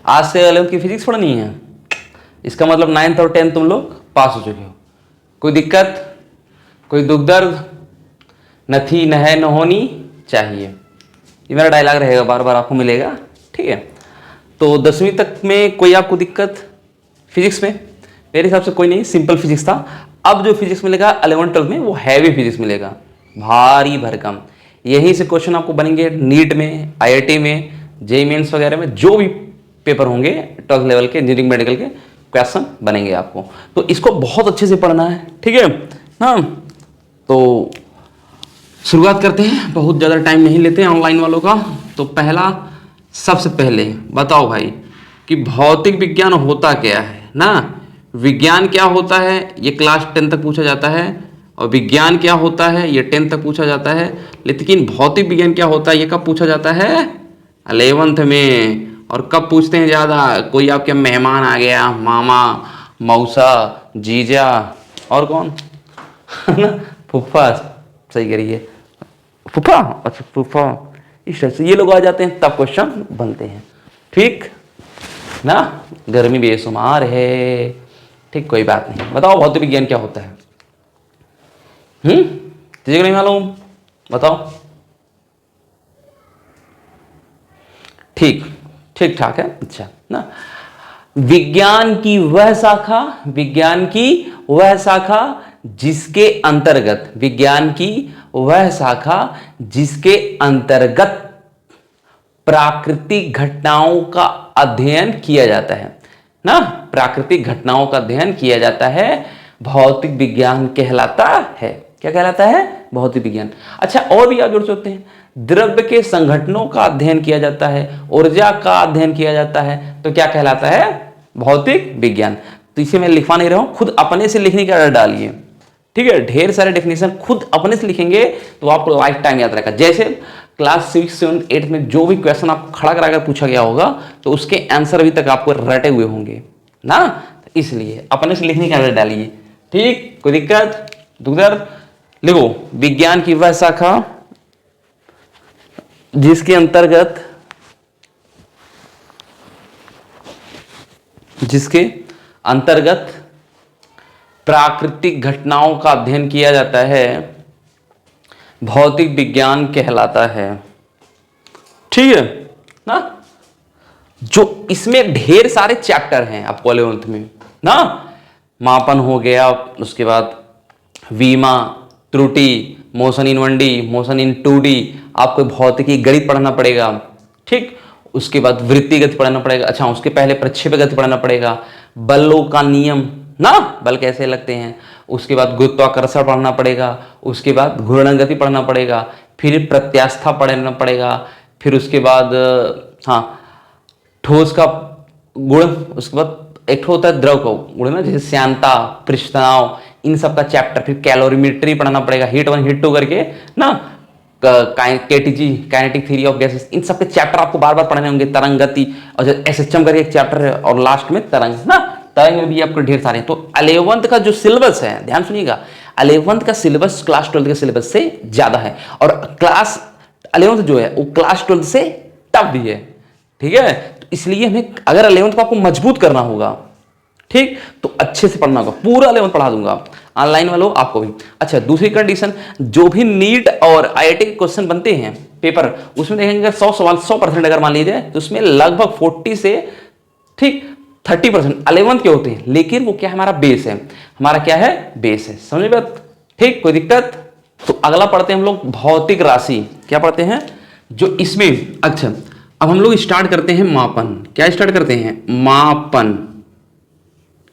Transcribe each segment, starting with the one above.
आज से 11th की फिजिक्स पढ़नी है, इसका मतलब 9th और 10th तुम लोग पास हो चुके हो। कोई दिक्कत, कोई दुख दर्द न थी न है न होनी चाहिए, ये मेरा डायलॉग रहेगा, बार बार आपको मिलेगा, ठीक है। तो 10वीं तक में कोई आपको दिक्कत फिजिक्स में? मेरे हिसाब से कोई नहीं, सिंपल फिजिक्स था। अब जो फिजिक्स मिलेगा 11th 12th में वो हैवी फिजिक्स मिलेगा, भारी भरकम। यहीं से क्वेश्चन आपको बनेंगे नीट में, आईआईटी में, जेईई मेंस वगैरह में, जो भी पेपर होंगे 12th लेवल के इंजीनियरिंग मेडिकल के क्वेश्चन बनेंगे आपको। तो इसको बहुत अच्छे से पढ़ना है, ठीक है ना। तो शुरुआत करते हैं, बहुत ज़्यादा टाइम नहीं लेते हैं ऑनलाइन वालों का। तो पहला, सबसे पहले बताओ भाई कि भौतिक विज्ञान होता क्या है ना। विज्ञान क्या होता है ये क्लास 10 तक पूछा जाता है, और विज्ञान क्या होता है ये 10 तक पूछा जाता है। लेकिन भौतिक विज्ञान क्या होता है ये कब पूछा जाता है? 11th में। और कब पूछते हैं ज़्यादा? कोई आपके मेहमान आ गया, मामा, मौसा, जीजा, और कौन ना, फूफा, सही करिए, फूफा, अच्छा फूफा, इस तरह से ये लोग आ जाते हैं, तब क्वेश्चन बनते हैं, ठीक ना। गर्मी बेशुमार है, ठीक, कोई बात नहीं। बताओ भौतिक विज्ञान क्या होता है? किसी को नहीं मालूम? बताओ। ठीक, ठीक ठाक है, अच्छा ना। विज्ञान की वह शाखा, विज्ञान की वह शाखा जिसके अंतर्गत, विज्ञान की वह शाखा जिसके अंतर्गत प्राकृतिक घटनाओं का अध्ययन किया जाता है ना, प्राकृतिक घटनाओं का अध्ययन किया जाता है, भौतिक विज्ञान कहलाता है। क्या कहलाता है? भौतिक विज्ञान। अच्छा, और भी आगे जुड़ सकते हैं, द्रव्य के संघटनों का अध्ययन किया जाता है, ऊर्जा का अध्ययन किया जाता है, तो क्या कहलाता है? भौतिक विज्ञान। तो इसे मैं लिखवा नहीं रहा हूं, खुद अपने से लिखने का आदत डालिए, ठीक है। ढेर सारे डेफिनेशन खुद अपने से लिखेंगे तो आपको लाइफ टाइम याद रहेगा। जैसे क्लास 6, 7, 8 में जो भी क्वेश्चन आपको खड़ा कराकर पूछा गया होगा तो उसके आंसर अभी तक आपको रटे हुए होंगे ना, तो इसलिए अपने से लिखने की आदत डालिए, ठीक। कोई दिक्कत, दुख दर्द? लिखो, विज्ञान की वह शाखा जिसके अंतर्गत प्राकृतिक घटनाओं का अध्ययन किया जाता है, भौतिक विज्ञान कहलाता है, ठीक है ना। जो इसमें ढेर सारे चैप्टर हैं आपको 11th में ना, मापन हो गया, उसके बाद वीमा, त्रुटि, motion in 1D, motion in 2D, आपको भौतिकी गणित पढ़ना पड़ेगा, ठीक। उसके बाद वृत्ति गति पढ़ना पड़ेगा, अच्छा उसके पहले प्रक्षेप गति पढ़ना पड़ेगा, बलों का नियम ना, बल कैसे लगते हैं, उसके बाद गुरुत्वाकर्षण पढ़ना पड़ेगा, उसके बाद घूर्णन गति पढ़ना पड़ेगा, फिर प्रत्यास्था पढ़ना पड़ेगा, फिर उसके बाद हाँ ठोस का गुण, उसके बाद एक होता है द्रव का गुण ना, जैसे श्यानता, पृष्ठ तनाव, इन सब का चैप्टर, फिर कैलोरीमेट्री पढ़ना पड़ेगा, हीट 1 हीट 2 करके ना, KTG kinetic theory of gases, इन सब के चैप्टर आपको बार बार पढ़ने होंगे, तरंग गति, और एसएचएम करके एक चैप्टर है, और लास्ट में तरंग ना, तरंग में भी आपको ढेर सारे हैं। तो 11th का जो सिलेबस है, ध्यान सुनिएगा, 11th का सिलेबस क्लास 12th के सिलेबस से ज्यादा है, और क्लास 11th जो है वो क्लास 12th से टफ भी है, ठीक है। तो इसलिए हमें अगर 11th को आपको मजबूत करना होगा, ठीक, तो अच्छे से पढ़ना होगा, पूरा 11th पढ़ा दूंगा, ऑनलाइन वालों आपको भी। अच्छा, दूसरी कंडीशन, जो भी नीट और आईआईटी के क्वेश्चन बनते हैं पेपर, उसमें देखेंगे 100 सवाल 100% अगर मान लीजिए, तो उसमें लगभग 40 से ठीक 30% 11th के होते हैं, लेकिन वो क्या है? हमारा बेस है, हमारा क्या है? बेस है, समझ बात, ठीक। कोई दिक्कत? तो अगला पढ़ते हैं हम लोग भौतिक राशि। क्या पढ़ते हैं? जो इसमें, अच्छा अब हम लोग स्टार्ट करते हैं मापन। क्या स्टार्ट करते हैं? मापन।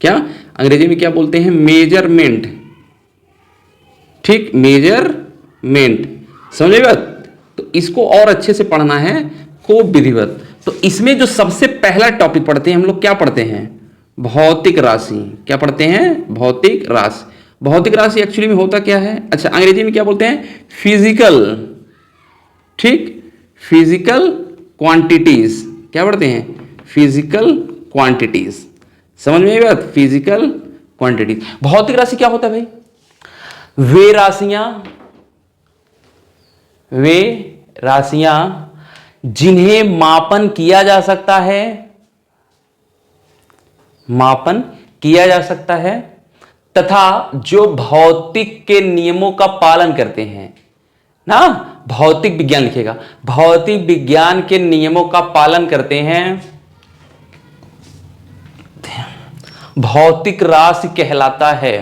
क्या अंग्रेजी में क्या बोलते हैं? मेजरमेंट, ठीक, मेजरमेंट, समझे बात। तो इसको और अच्छे से पढ़ना है, खूब विधिवत। तो इसमें जो सबसे पहला टॉपिक पढ़ते हैं हम लोग, क्या पढ़ते हैं? भौतिक राशि। क्या पढ़ते हैं? भौतिक राशि। भौतिक राशि एक्चुअली में होता क्या है? अच्छा, अंग्रेजी में क्या बोलते हैं? फिजिकल, ठीक, फिजिकल क्वांटिटीज। क्या पढ़ते हैं? फिजिकल क्वांटिटीज, समझ में आई बात? Physical quantities. भौतिक राशि क्या होता है भाई? वे राशियां जिन्हें मापन किया जा सकता है, मापन किया जा सकता है तथा जो भौतिक के नियमों का पालन करते हैं ना, भौतिक विज्ञान लिखेगा, भौतिक विज्ञान के नियमों का पालन करते हैं, भौतिक राशि कहलाता है।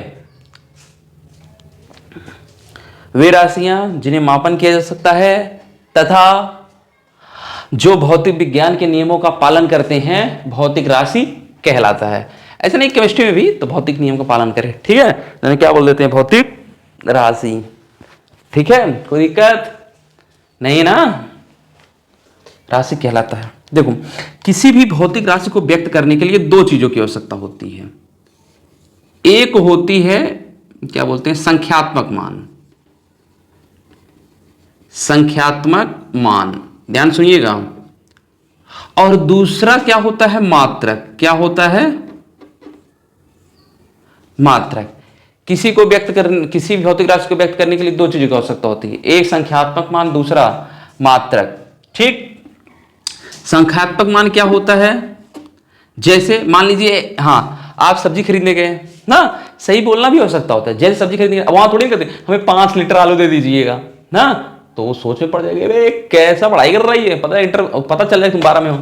वे राशियां जिन्हें मापन किया जा सकता है तथा जो भौतिक विज्ञान के नियमों का पालन करते हैं भौतिक राशि कहलाता है। ऐसा नहीं, केमिस्ट्री में भी तो भौतिक नियम का पालन करें, ठीक है, तो क्या बोल देते हैं, भौतिक राशि। ठीक है, कोई दिक्कत नहीं ना, राशि कहलाता है। देखो, किसी भी भौतिक राशि को व्यक्त करने के लिए दो चीजों की आवश्यकता होती है। एक होती है क्या बोलते हैं, संख्यात्मक मान, संख्यात्मक मान, ध्यान सुनिएगा। और दूसरा क्या होता है, मात्रक। क्या होता है, मात्रक। किसी को व्यक्त करने, किसी भौतिक राशि को व्यक्त करने के लिए दो चीजों की आवश्यकता होती है, एक संख्यात्मक मान, दूसरा मात्रक। ठीक, संख्यात्मक मान क्या होता है, जैसे मान लीजिए, हाँ, आप सब्जी खरीदने गए ना, सही बोलना भी हो सकता होता है, जैसे सब्जी खरीदने वहां थोड़ी कहते हमें 5 लीटर आलू दे दीजिएगा ना, तो वो सोच में पड़ जाएगी, अरे कैसा पढ़ाई कर रही है, पता चल जाए तुम 12 में हो,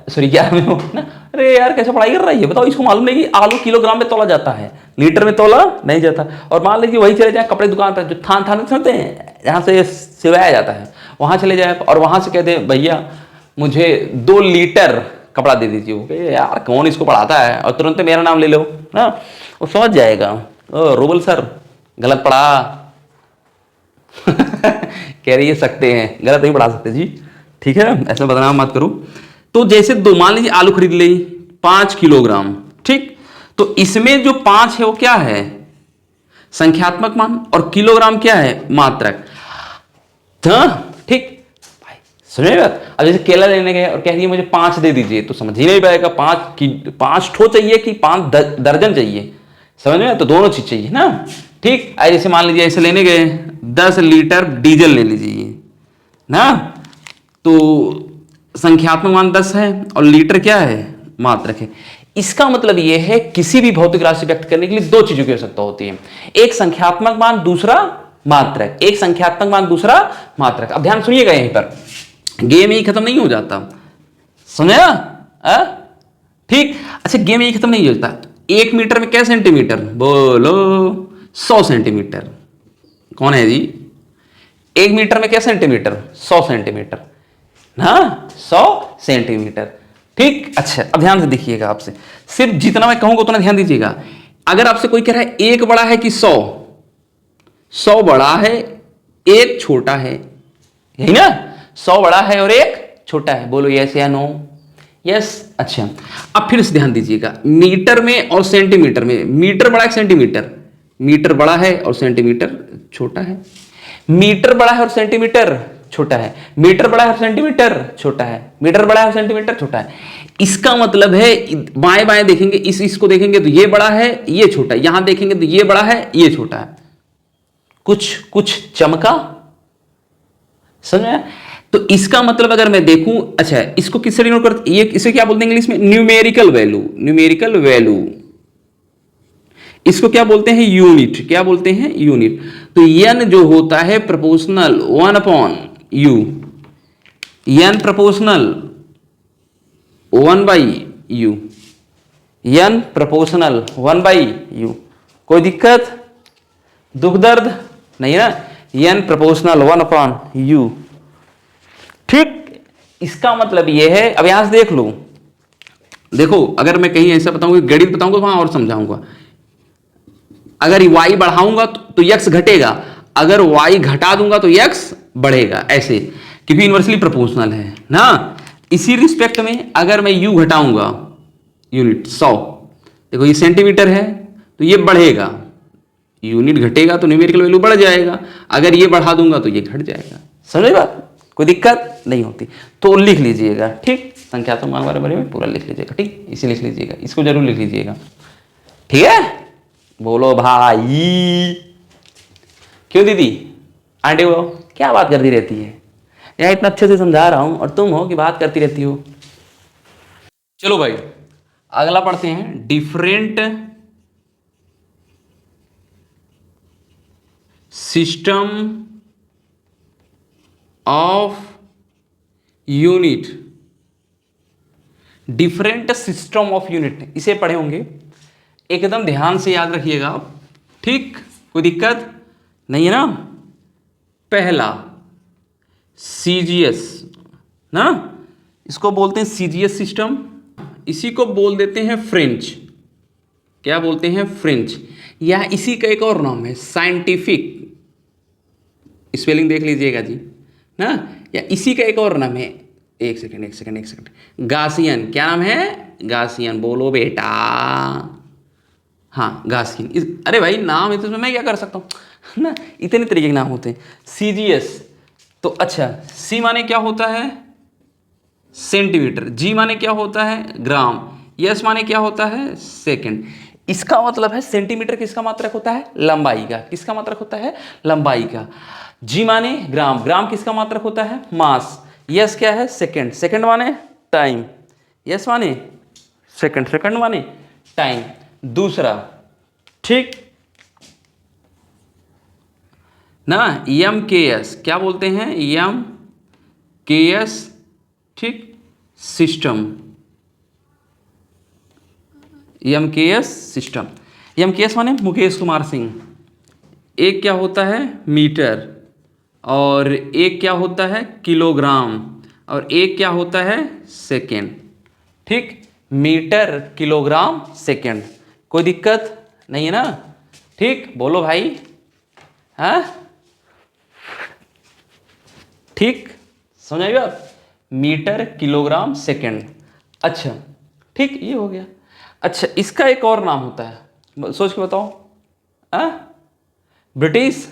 सॉरी 11 में हो ना, अरे यार कैसे पढ़ाई कर रही है, बताओ, इसको मालूम नहीं कि आलू किलोग्राम में तोला जाता है, लीटर में तोला नहीं जाता। और मान लीजिए वही चले जाए कपड़े दुकान पर, जो थान सुनते हैं जहाँ से सिवाया जाता है, वहां चले जाए और वहां से कह दे भैया मुझे 2 लीटर कपड़ा दे दीजिए, यार कौन इसको पढ़ाता है, और तुरंत मेरा नाम ले लो ना, वो समझ जाएगा, ओ रूबल सर गलत पढ़ा कह रही है सकते हैं, गलत नहीं पढ़ा सकते जी, ठीक है, ऐसा बदनाम मत करो। तो जैसे दो, मान लीजिए आलू खरीद ले 5 किलोग्राम, ठीक, तो इसमें जो 5 है वो क्या है, संख्यात्मक मान, और किलोग्राम क्या है, मात्रक। ठीक भाई, समझ बात। अब जैसे केला लेने गए और कह रही है मुझे 5 दे दीजिए, तो समझ ही नहीं पाएगा 5 ठो चाहिए कि 5 दर्जन चाहिए, समझ में, तो दोनों चीज चाहिए ना। ठीक, जैसे मान लीजिए ऐसे लेने गए 10 लीटर डीजल ले लीजिए ना, तो संख्यात्मक मान 10 है और लीटर क्या है, मात्रक है। इसका मतलब यह है किसी भी भौतिक राशि व्यक्त करने के लिए दो चीजों की आवश्यकता होती है, एक संख्यात्मक मान, दूसरा मात्रक, एक संख्यात्मक मान, दूसरा मात्रक। अब ध्यान सुनिएगा, यहीं पर गेम ही खत्म नहीं हो जाता, समझा, ठीक। अच्छा, गेम यही खत्म नहीं होता, 1 मीटर में क्या सेंटीमीटर, बोलो 100 सेंटीमीटर, कौन है जी, 1 मीटर में क्या सेंटीमीटर, 100 सेंटीमीटर, हाँ 100 सेंटीमीटर, ठीक। अच्छा, अब ध्यान से देखिएगा, आपसे सिर्फ जितना मैं कहूंगा उतना ध्यान दीजिएगा। अगर आपसे कोई कह रहा है एक बड़ा है कि 100 बड़ा है, एक छोटा है, यही ना, 100 बड़ा है और एक छोटा है, बोलो यस या नो, यस। अच्छा, अब फिर से ध्यान दीजिएगा, मीटर में और सेंटीमीटर में, मीटर बड़ा है सेंटीमीटर, मीटर बड़ा है और सेंटीमीटर छोटा है, मीटर बड़ा है और सेंटीमीटर छोटा है, मीटर बड़ा है और सेंटीमीटर छोटा है, मीटर बड़ा है और सेंटीमीटर छोटा है। इसका मतलब है बाएं बाएं देखेंगे, इसको देखेंगे तो ये बड़ा है, ये छोटा है, यहां देखेंगे तो ये बड़ा है, ये छोटा है, कुछ चमका, समझ में। तो इसका मतलब अगर मैं देखूं, अच्छा इसको किससे डिनोट करते, ये इसे क्या बोलते हैं इंग्लिश में, न्यूमेरिकल वैल्यू, न्यूमेरिकल वैल्यू, इसको क्या बोलते हैं, यूनिट, क्या बोलते हैं, यूनिट। तो n जो होता है proportional 1/u, n proportional 1/u, n proportional 1/u, कोई दिक्कत, दुख दर्द नहीं ना, n प्रोपोर्शनल 1/u, ठीक। इसका मतलब यह है, अब यहां से देख लो, देखो अगर मैं कहीं ऐसा बताऊंगा, गणित बताऊंगा वहां और समझाऊंगा, अगर y बढ़ाऊंगा तो x घटेगा, अगर y घटा दूंगा तो x बढ़ेगा, ऐसे, क्योंकि इनवर्सली प्रोपोर्शनल है ना। इसी रिस्पेक्ट में अगर मैं u घटाऊंगा, यूनिट 100, देखो ये सेंटीमीटर है तो ये बढ़ेगा, यूनिट घटेगा तो न्यूमेरिकल वैल्यू बढ़ जाएगा, अगर ये बढ़ा दूंगा तो ये घट जाएगा, समझे बात, कोई दिक्कत नहीं होती। तो लिख लीजिएगा, ठीक, संख्यात्मक मान वाले बारे में पूरा लिख लीजिएगा, ठीक, इसे लिख लीजिएगा, इसको जरूर लिख लीजिएगा, ठीक है। बोलो भाई, क्यों दीदी, आंटी हो क्या बात करती रहती है, यार इतना अच्छे से समझा रहा हूं और तुम हो कि बात करती रहती हो। चलो भाई, अगला पढ़ते हैं, different system of unit. Different system of unit, इसे पढ़े होंगे, एकदम ध्यान से याद रखिएगा आप, ठीक, कोई दिक्कत नहीं है ना। पहला सीजीएस ना, इसको बोलते हैं सीजीएस सिस्टम, इसी को बोल देते हैं फ्रेंच। क्या बोलते हैं? फ्रेंच। या इसी का एक और नाम है साइंटिफिक, स्पेलिंग देख लीजिएगा जी ना। या इसी का एक और नाम है, एक सेकंड, गासियन। क्या नाम है? गासियन। बोलो बेटा। हाँ, गासियन। अरे भाई नाम है तो उसमें मैं क्या कर सकता हूँ ना, इतने तरीके के नाम होते हैं। सीजीएस तो अच्छा, सी माने क्या होता है? सेंटीमीटर। जी माने क्या होता है? ग्राम। यस माने क्या होता है? सेकंड। इसका मतलब है सेंटीमीटर किसका मात्रक होता है? लंबाई का। किसका मात्रक होता है? लंबाई का। जी माने ग्राम। ग्राम किसका मात्रक होता है? मास। यस क्या है? सेकंड। सेकंड माने टाइम। यस माने सेकंड। सेकंड माने टाइम। दूसरा, ठीक ना, एम के एस। क्या बोलते हैं? एम के एस, ठीक, सिस्टम। एम के एस सिस्टम। एम के एस माने मुकेश कुमार सिंह। एक क्या होता है? मीटर। और एक क्या होता है? किलोग्राम। और एक क्या होता है? सेकेंड। ठीक, मीटर, किलोग्राम, सेकेंड। कोई दिक्कत नहीं है ना? ठीक, बोलो भाई। हाँ, ठीक, समझ आई बात? Metre, kilogram, second. अच्छा, ठीक, ये हो गया। अच्छा, इसका एक और नाम होता है, सोच के बताओ। ब्रिटिश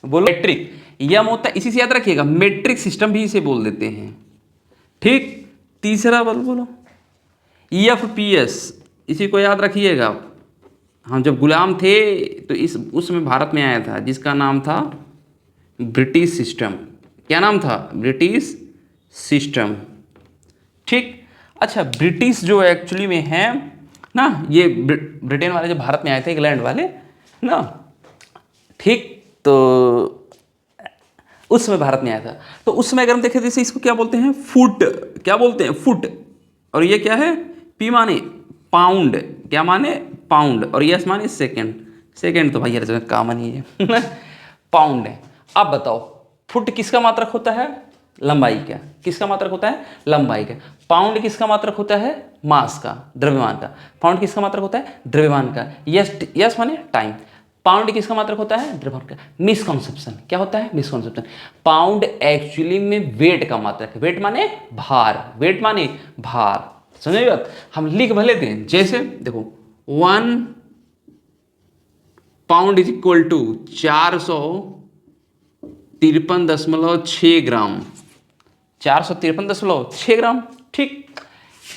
बोलो। मेट्रिक। यम होता है, इसी से याद रखिएगा, मेट्रिक सिस्टम भी इसे बोल देते हैं। ठीक, तीसरा बोलो बोलो, EFPS। इसी को याद रखिएगा। हम जब गुलाम थे तो इस उसमें भारत में आया था, जिसका नाम था ब्रिटिश सिस्टम। क्या नाम था? British system. ठीक। अच्छा, ब्रिटिश जो एक्चुअली में है ना, ये ब्रिटेन वाले जो भारत में आए थे, इंग्लैंड वाले ना, ठीक, तो उसमें भारत में आया था। तो उसमें अगर हम देखें, जैसे इसको क्या बोलते हैं? फुट। क्या बोलते हैं? फुट। और ये क्या है? पी माने पाउंड। क्या माने? पाउंड। और यस माने सेकेंड। सेकेंड तो भैया जगह कॉमन ही है पाउंड है। अब बताओ, फुट किसका मात्रक होता है? लंबाई का। किसका मात्रक होता है? लंबाई का। पाउंड किसका मात्रक होता है? मास का, द्रव्यमान का। पाउंड किसका मात्रक होता है? द्रव्यमान का। यस, यस माने टाइम। पाउंड किसका मात्रक होता है? द्रव्यमान का। मिसकॉन्सेप्शन। क्या होता है? मिसकॉन्सेप्शन। पाउंड एक्चुअली में वेट का मात्रक है। वेट माने भार। वेट माने भार। समझे बात? हम लिख भले दें, जैसे देखो, 1 पाउंड इज इक्वल टू 453.6 ग्राम। 453.6 ग्राम। ठीक।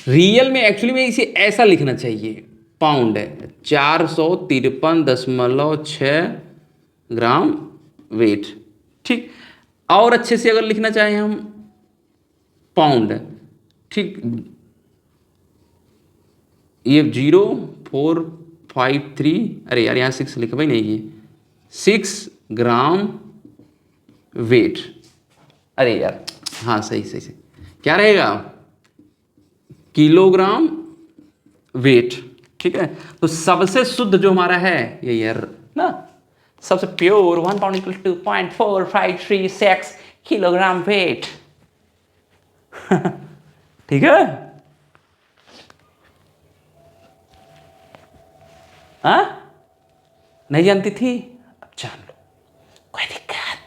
रियल में एक्चुअली में इसे ऐसा लिखना चाहिए, पाउंड है 453.6 ग्राम वेट। ठीक। और अच्छे से अगर लिखना चाहें हम, पाउंड, ठीक, ये 0.453, अरे यार यहाँ 6 लिखा भाई, नहीं, ये 6 ग्राम वेट। अरे यार, हाँ, सही सही सही, क्या रहेगा? Kilogram weight. ठीक है। तो सबसे शुद्ध जो हमारा है ये यार ना, सबसे pure 1 pound equal to 0.453 kilogram weight ठीक है। हाँ, नहीं जानती थी? अब जान लो। कोई दिक्कत?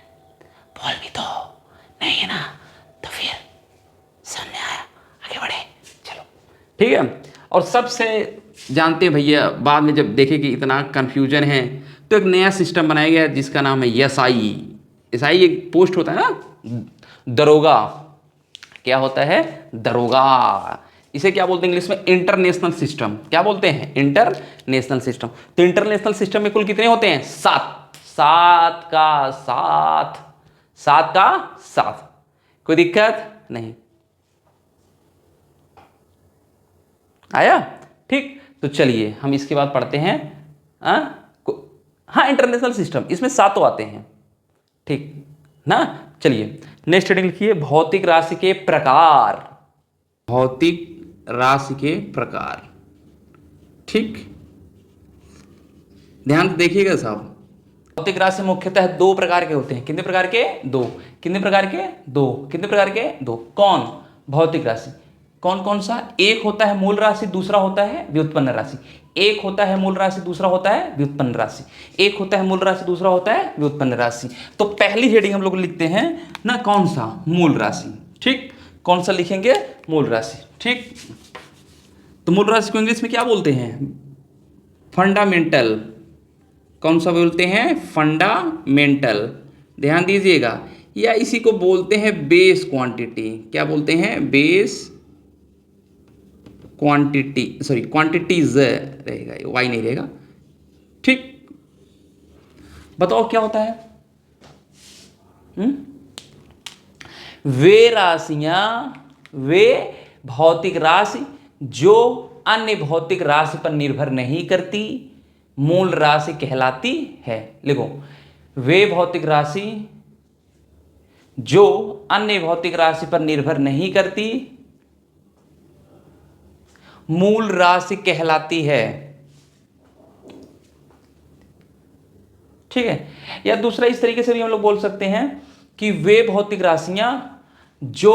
बोल भी तो नहीं है ना, तो फिर सामने आया, आगे बढ़े, चलो, ठीक है। और सबसे जानते हैं भैया, बाद में जब देखे कि इतना कंफ्यूजन है, तो एक नया सिस्टम बनाया गया जिसका नाम है SI। SI एक पोस्ट होता है ना, दरोगा। क्या होता है? दरोगा। इसे क्या बोलते हैं इंग्लिश में? International system. क्या बोलते हैं? International system. तो इंटरनेशनल सिस्टम में कुल कितने होते हैं? 7। 7 का 7, 7 का 7। कोई दिक्कत नहीं? आया? ठीक, तो चलिए हम इसके बाद पढ़ते हैं हाँ इंटरनेशनल सिस्टम, इसमें 7 आते हैं, ठीक ना। चलिए नेक्स्ट हेडिंग लिखिए, भौतिक राशि के प्रकार। भौतिक राशि के प्रकार, ठीक, ध्यान से देखिएगा साहब। भौतिक राशि मुख्यतः 2 प्रकार के होते हैं। कितने प्रकार के? 2। कितने प्रकार के? 2। कितने प्रकार के? 2। कौन? भौतिक राशि कौन कौन सा? एक होता है मूल राशि, दूसरा होता है व्युत्पन्न राशि। एक होता है मूल राशि, दूसरा होता है व्युत्पन्न राशि। एक होता है मूल राशि, दूसरा होता है व्युत्पन्न राशि। तो पहली हेडिंग हम लोग लिखते हैं ना, कौन सा? मूल राशि, ठीक। कौन सा लिखेंगे? मूल राशि, ठीक। तो मूल राशि को इंग्लिश में क्या बोलते हैं? फंडामेंटल। कौन सा बोलते हैं? फंडामेंटल। ध्यान दीजिएगा, या इसी को बोलते हैं बेस क्वांटिटी। क्या बोलते हैं? बेस क्वांटिटी, सॉरी क्वांटिटीज रहेगा, वाई नहीं रहेगा, ठीक। बताओ क्या होता है? वे राशियां, वे भौतिक राशि जो अन्य भौतिक राशि पर निर्भर नहीं करती, मूल राशि कहलाती है। लिखो, वे भौतिक राशि जो अन्य भौतिक राशि पर निर्भर नहीं करती, मूल राशि कहलाती है, ठीक है। या दूसरा इस तरीके से भी हम लोग बोल सकते हैं कि वे भौतिक राशियां जो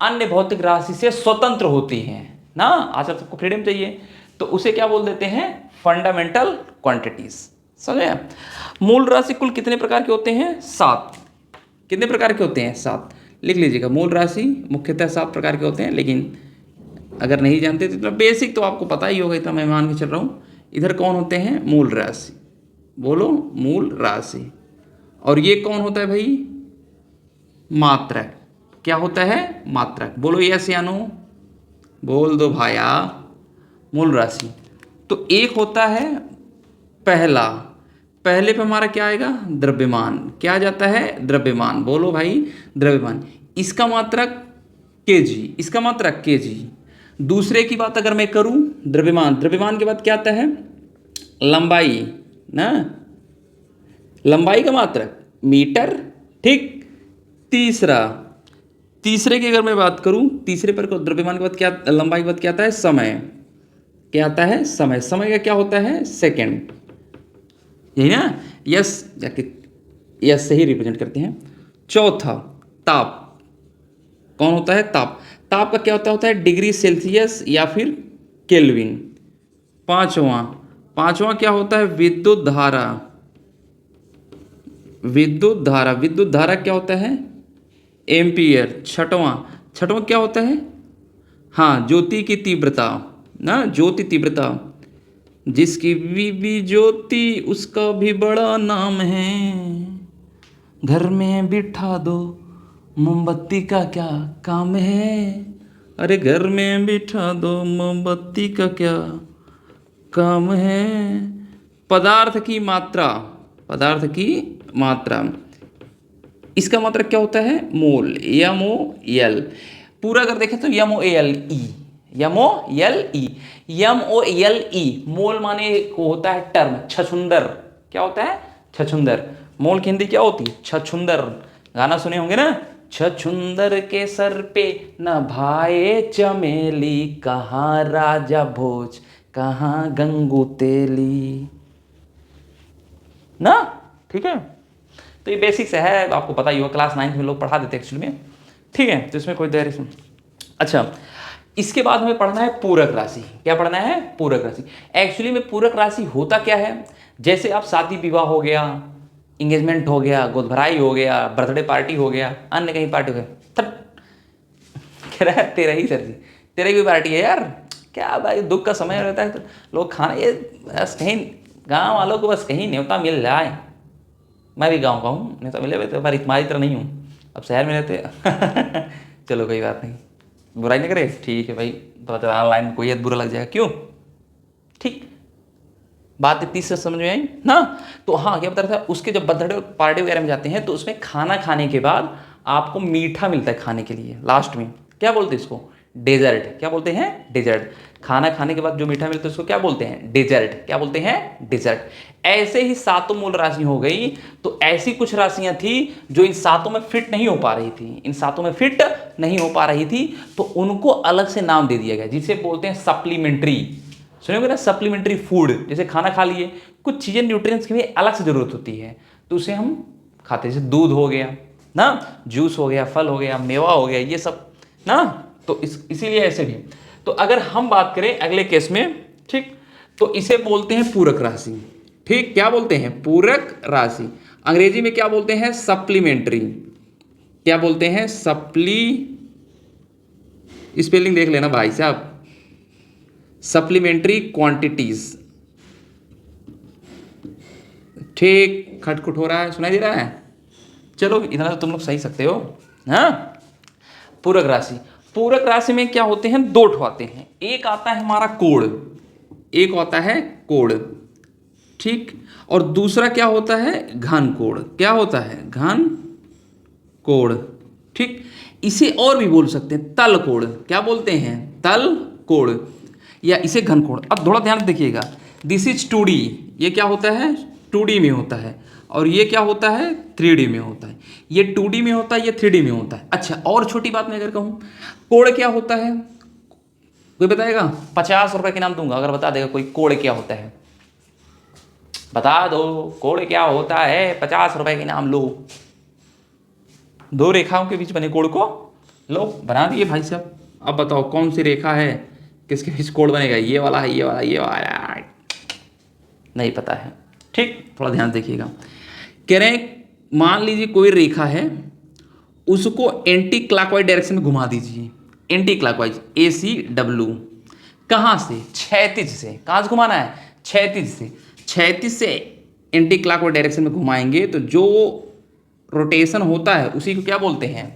अन्य भौतिक राशि से स्वतंत्र होती हैं ना। आजकल सबको फ्रीडम चाहिए, तो उसे क्या बोल देते हैं? Fundamental quantities. समझे? मूल राशि कुल कितने प्रकार के होते हैं? 7। कितने प्रकार के होते हैं? 7। लिख लीजिएगा, मूल राशि मुख्यतः 7 प्रकार के होते हैं, लेकिन अगर नहीं जानते तो इतना बेसिक तो आपको पता ही होगा, इतना मैं मान के चल रहा हूँ। इधर कौन होते हैं? मूल राशि, बोलो मूल राशि। और ये कौन होता है भाई? मात्रक। क्या होता है? मात्रक। बोलो यस या नो, बोल दो भाया। मूल राशि तो एक होता है पहला, पहले पे हमारा क्या आएगा? द्रव्यमान। क्या आ जाता है? द्रव्यमान। बोलो भाई द्रव्यमान। इसका मात्रक केजी, इसका मात्रक केजी। दूसरे की बात अगर मैं करूं, द्रव्यमान, द्रव्यमान के बाद क्या आता है? लंबाई ना, लंबाई का मात्रक मीटर, ठीक। तीसरा, तीसरे की अगर मैं बात करूं, तीसरे पर द्रव्यमान के बाद क्या, लंबाई के बाद क्या आता है? समय। क्या आता है? समय। समय का क्या होता है? सेकंड, यही ना। यस, जाके यस से ही रिप्रेजेंट करते हैं। चौथा, ताप। कौन होता है? ताप। ताप का क्या होता है? डिग्री सेल्सियस या फिर केल्विन। पांचवा, पांचवा क्या होता है? विद्युत धारा। विद्युत धारा, विद्युत धारा क्या होता है? एम्पियर। छठवां, छठवां क्या होता है? हाँ, ज्योति की तीव्रता ना, ज्योति तीव्रता। जिसकी भी ज्योति उसका भी बड़ा नाम है, घर में बिठा दो मोमबत्ती का क्या काम है, अरे घर में बिठा दो मोमबत्ती का क्या काम है। पदार्थ की मात्रा, पदार्थ की मात्रा, इसका मात्रक क्या होता है? मोल, MOL। पूरा अगर देखें तो MOLE, MOLE, MOLE। मोल माने को होता है टर्म, छछुंदर। क्या होता है? छछुंदर। मोल की हिंदी क्या होती है? छछुंदर। गाना सुने होंगे ना, छछुंदर के सर पे न भाए चमेली, कहाँ राजा भोज कहाँ गंगू तेली ना, ठीक है। तो ये बेसिक्स है, आपको पता ही होगा, क्लास 9 में लोग पढ़ा देते हैं एक्चुअली में, ठीक है। तो इसमें कोई देर नहीं। अच्छा, इसके बाद हमें पढ़ना है पूरक राशि। क्या पढ़ना है? पूरक राशि। एक्चुअली में पूरक राशि होता क्या है? जैसे आप शादी विवाह हो गया, इंगेजमेंट हो गया, गोदभराई हो गया, बर्थडे पार्टी हो गया, अन्य कहीं पार्टी हो गया, कह रहा है तेरा ही सर जी, तेरा भी पार्टी है यार, क्या भाई दुख का समय रहता है तो लोग खाना, ये बस कहीं गाँव वालों को बस कहीं न्योता मिल जाए। मैं भी गाँव का हूँ, न्योता मिले हुए तो पर तुम्हारी तरह नहीं हूँ, अब शहर में रहते चलो कोई बात नहीं, बुराई नहीं करे, ठीक है भाई। पता चला ऑनलाइन कोई बुरा लग जाएगा, क्यों? ठीक, बात इतनी से समझ में आई ना। तो हाँ, क्या बता रहा था, उसके जब बर्थडे पार्टी वगैरह में जाते हैं तो उसमें खाना खाने के बाद आपको मीठा मिलता है खाने के लिए, लास्ट में क्या बोलते हैं इसको? डेजर्ट। क्या बोलते हैं? डेजर्ट। खाना खाने के बाद जो मीठा मिलता है उसको क्या बोलते हैं? डेजर्ट। क्या बोलते हैं? डेजर्ट। ऐसे ही सातों मूल राशि हो गई। तो ऐसी कुछ राशियां थी जो इन सातों में फिट नहीं हो पा रही थी, इन सातों में फिट नहीं हो पा रही थी, तो उनको अलग से नाम दे दिया गया, जिसे बोलते हैं सप्लीमेंट्री। सुनिए ना, सप्लीमेंट्री फूड। जैसे खाना खा लिए, कुछ चीजें न्यूट्रिएंट्स की भी अलग से जरूरत होती है, तो उसे हम खाते हैं। जैसे दूध हो गया ना, जूस हो गया, फल हो गया, मेवा हो गया, ये सब ना। तो इसीलिए ऐसे भी। तो अगर हम बात करें अगले केस में, ठीक, तो इसे बोलते हैं पूरक राशि। ठीक, क्या बोलते हैं? पूरक राशि। अंग्रेजी में क्या बोलते हैं? सप्लीमेंट्री। क्या बोलते हैं? स्पेलिंग देख लेना भाई साहब। Supplementary quantities. ठीक, खटखुट हो रहा है, सुनाई दे रहा है? चलो, इतना तो तुम लोग सही सकते हो। हाँ, पूरक राशि। पूरक राशि में क्या होते हैं? दो ठो आते हैं। एक आता है हमारा कोण, एक होता है कोण, ठीक, और दूसरा क्या होता है? घन कोण। क्या होता है? घन कोण। ठीक, इसे और भी बोल सकते हैं तल कोण। क्या बोलते हैं? तल कोण, या इसे घन कोण। अब थोड़ा ध्यान से देखिएगा, दिस इज 2D। ये क्या होता है? 2D में होता है। और ये क्या होता है? 3D में होता है। ये 2D में होता है, ये 3D में होता है। अच्छा, और छोटी बात मैं अगर कहूँ, कोण क्या होता है? कोई बताएगा? 50 रुपए के नाम दूंगा अगर बता देगा कोई कोण क्या होता है। बता दो, कोण क्या होता है? 50 रुपए के नाम लो। दो रेखाओं के बीच बने कोण को लो, बना दिए भाई साहब। अब बताओ कौन सी रेखा है, किसके बीच कोण बनेगा? ये वाला है, ये वाला, ये वाला? नहीं पता है। ठीक, थोड़ा ध्यान देखिएगा। कह रहे हैं, मान लीजिए कोई रेखा है, उसको एंटी क्लॉकवाइज डायरेक्शन में घुमा दीजिए। Anti clockwise, ACW। कहाँ से? क्षैतिज से। कहाँ से घुमाना है? क्षैतिज से। क्षैतिज से एंटी क्लॉकवाइज डायरेक्शन में घुमाएंगे तो जो रोटेशन होता है उसी को क्या बोलते हैं?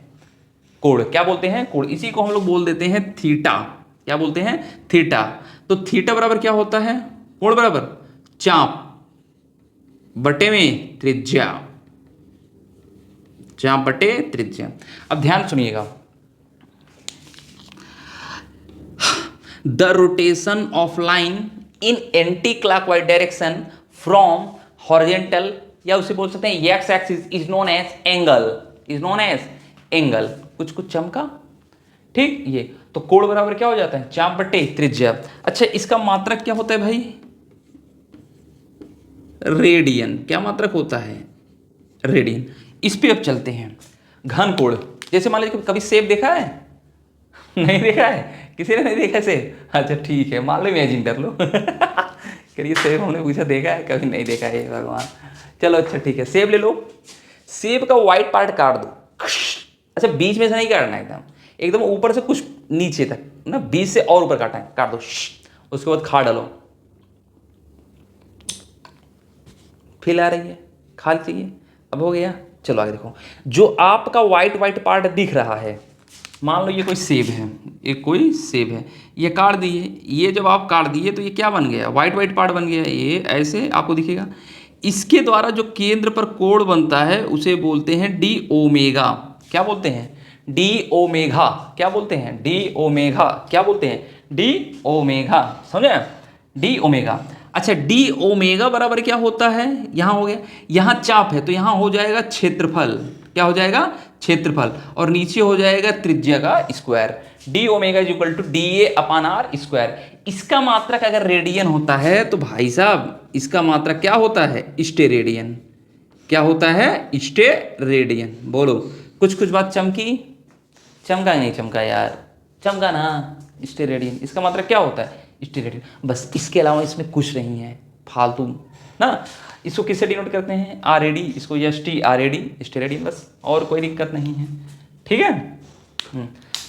कोण। क्या बोलते हैं? कोण। इसी को हम लोग बोल देते हैं थीटा। क्या बोलते हैं? थीटा। तो थीटा बराबर क्या होता है? कोण बराबर चाप बटे में त्रिज्या। चाप बटे त्रिज्या। अब ध्यान सुनिएगा, the rotation of line in anti clockwise direction from horizontal, या उसे बोल सकते हैं X axis, is known as angle. Is known as angle. कुछ कुछ चमका, ठीक। ये तो कोण बराबर क्या हो जाता है? चाप बटे त्रिज्या। अच्छा, इसका मात्रक क्या होता है भाई? रेडियन। क्या मात्रक होता है? रेडियन। इस पे अब चलते हैं। घन कोण, जैसे मान लीजिए कभी सेब देखा है? नहीं देखा है? किसी ने नहीं देखा सेब? अच्छा ठीक है, मान लो इमेजिन कर लो। करिए सेब हमने पूछा देखा है? कभी नहीं देखा है, भगवान। चलो अच्छा ठीक है, सेब ले लो। सेब का व्हाइट पार्ट काट दो। अच्छा, बीच में से नहीं काटना, एकदम एकदम ऊपर से कुछ नीचे तक ना, बीच से और ऊपर काटना है, काट दो। उसके बाद खा डालो। फील आ रही है? खा चाहिए। अब हो गया। चलो आगे देखो, जो आपका व्हाइट व्हाइट पार्ट दिख रहा है, मान लो ये कोई सेब है, ये कोई सेब है, ये काट दिए। ये जब आप काट दिए तो ये क्या बन गया? व्हाइट व्हाइट पार्ट बन गया। ये ऐसे आपको दिखेगा। इसके द्वारा जो केंद्र पर कोण बनता है उसे बोलते हैं डी ओमेगा। क्या बोलते हैं? D omega. क्या बोलते हैं? D omega. क्या बोलते हैं? D omega. समझे? D omega. अच्छा, डी ओमेगा बराबर क्या होता है? यहाँ हो गया, यहाँ चाप है तो यहाँ हो जाएगा क्षेत्रफल। क्या हो जाएगा? क्षेत्रफल। और नीचे हो जाएगा त्रिज्या का square. D omega is equal to DA/R square. इसका मात्रक अगर रेडियन होता है तो भाई साहब इसका मात्रक क्या होता है? स्टेरेडियन। क्या होता है? स्टेरेडियन। बोलो, कुछ कुछ बात चमकी? चमका नहीं चमका यार? चमका ना। स्टेरेडियन, इसका मात्रक क्या होता है? स्टेरेडियन। बस, इसके अलावा इसमें कुछ नहीं है फालतू ना। इसको किससे डिनोट करते हैं? RAD। इसको STRAD, स्टेरेडियन। बस, और कोई दिक्कत नहीं है, ठीक है।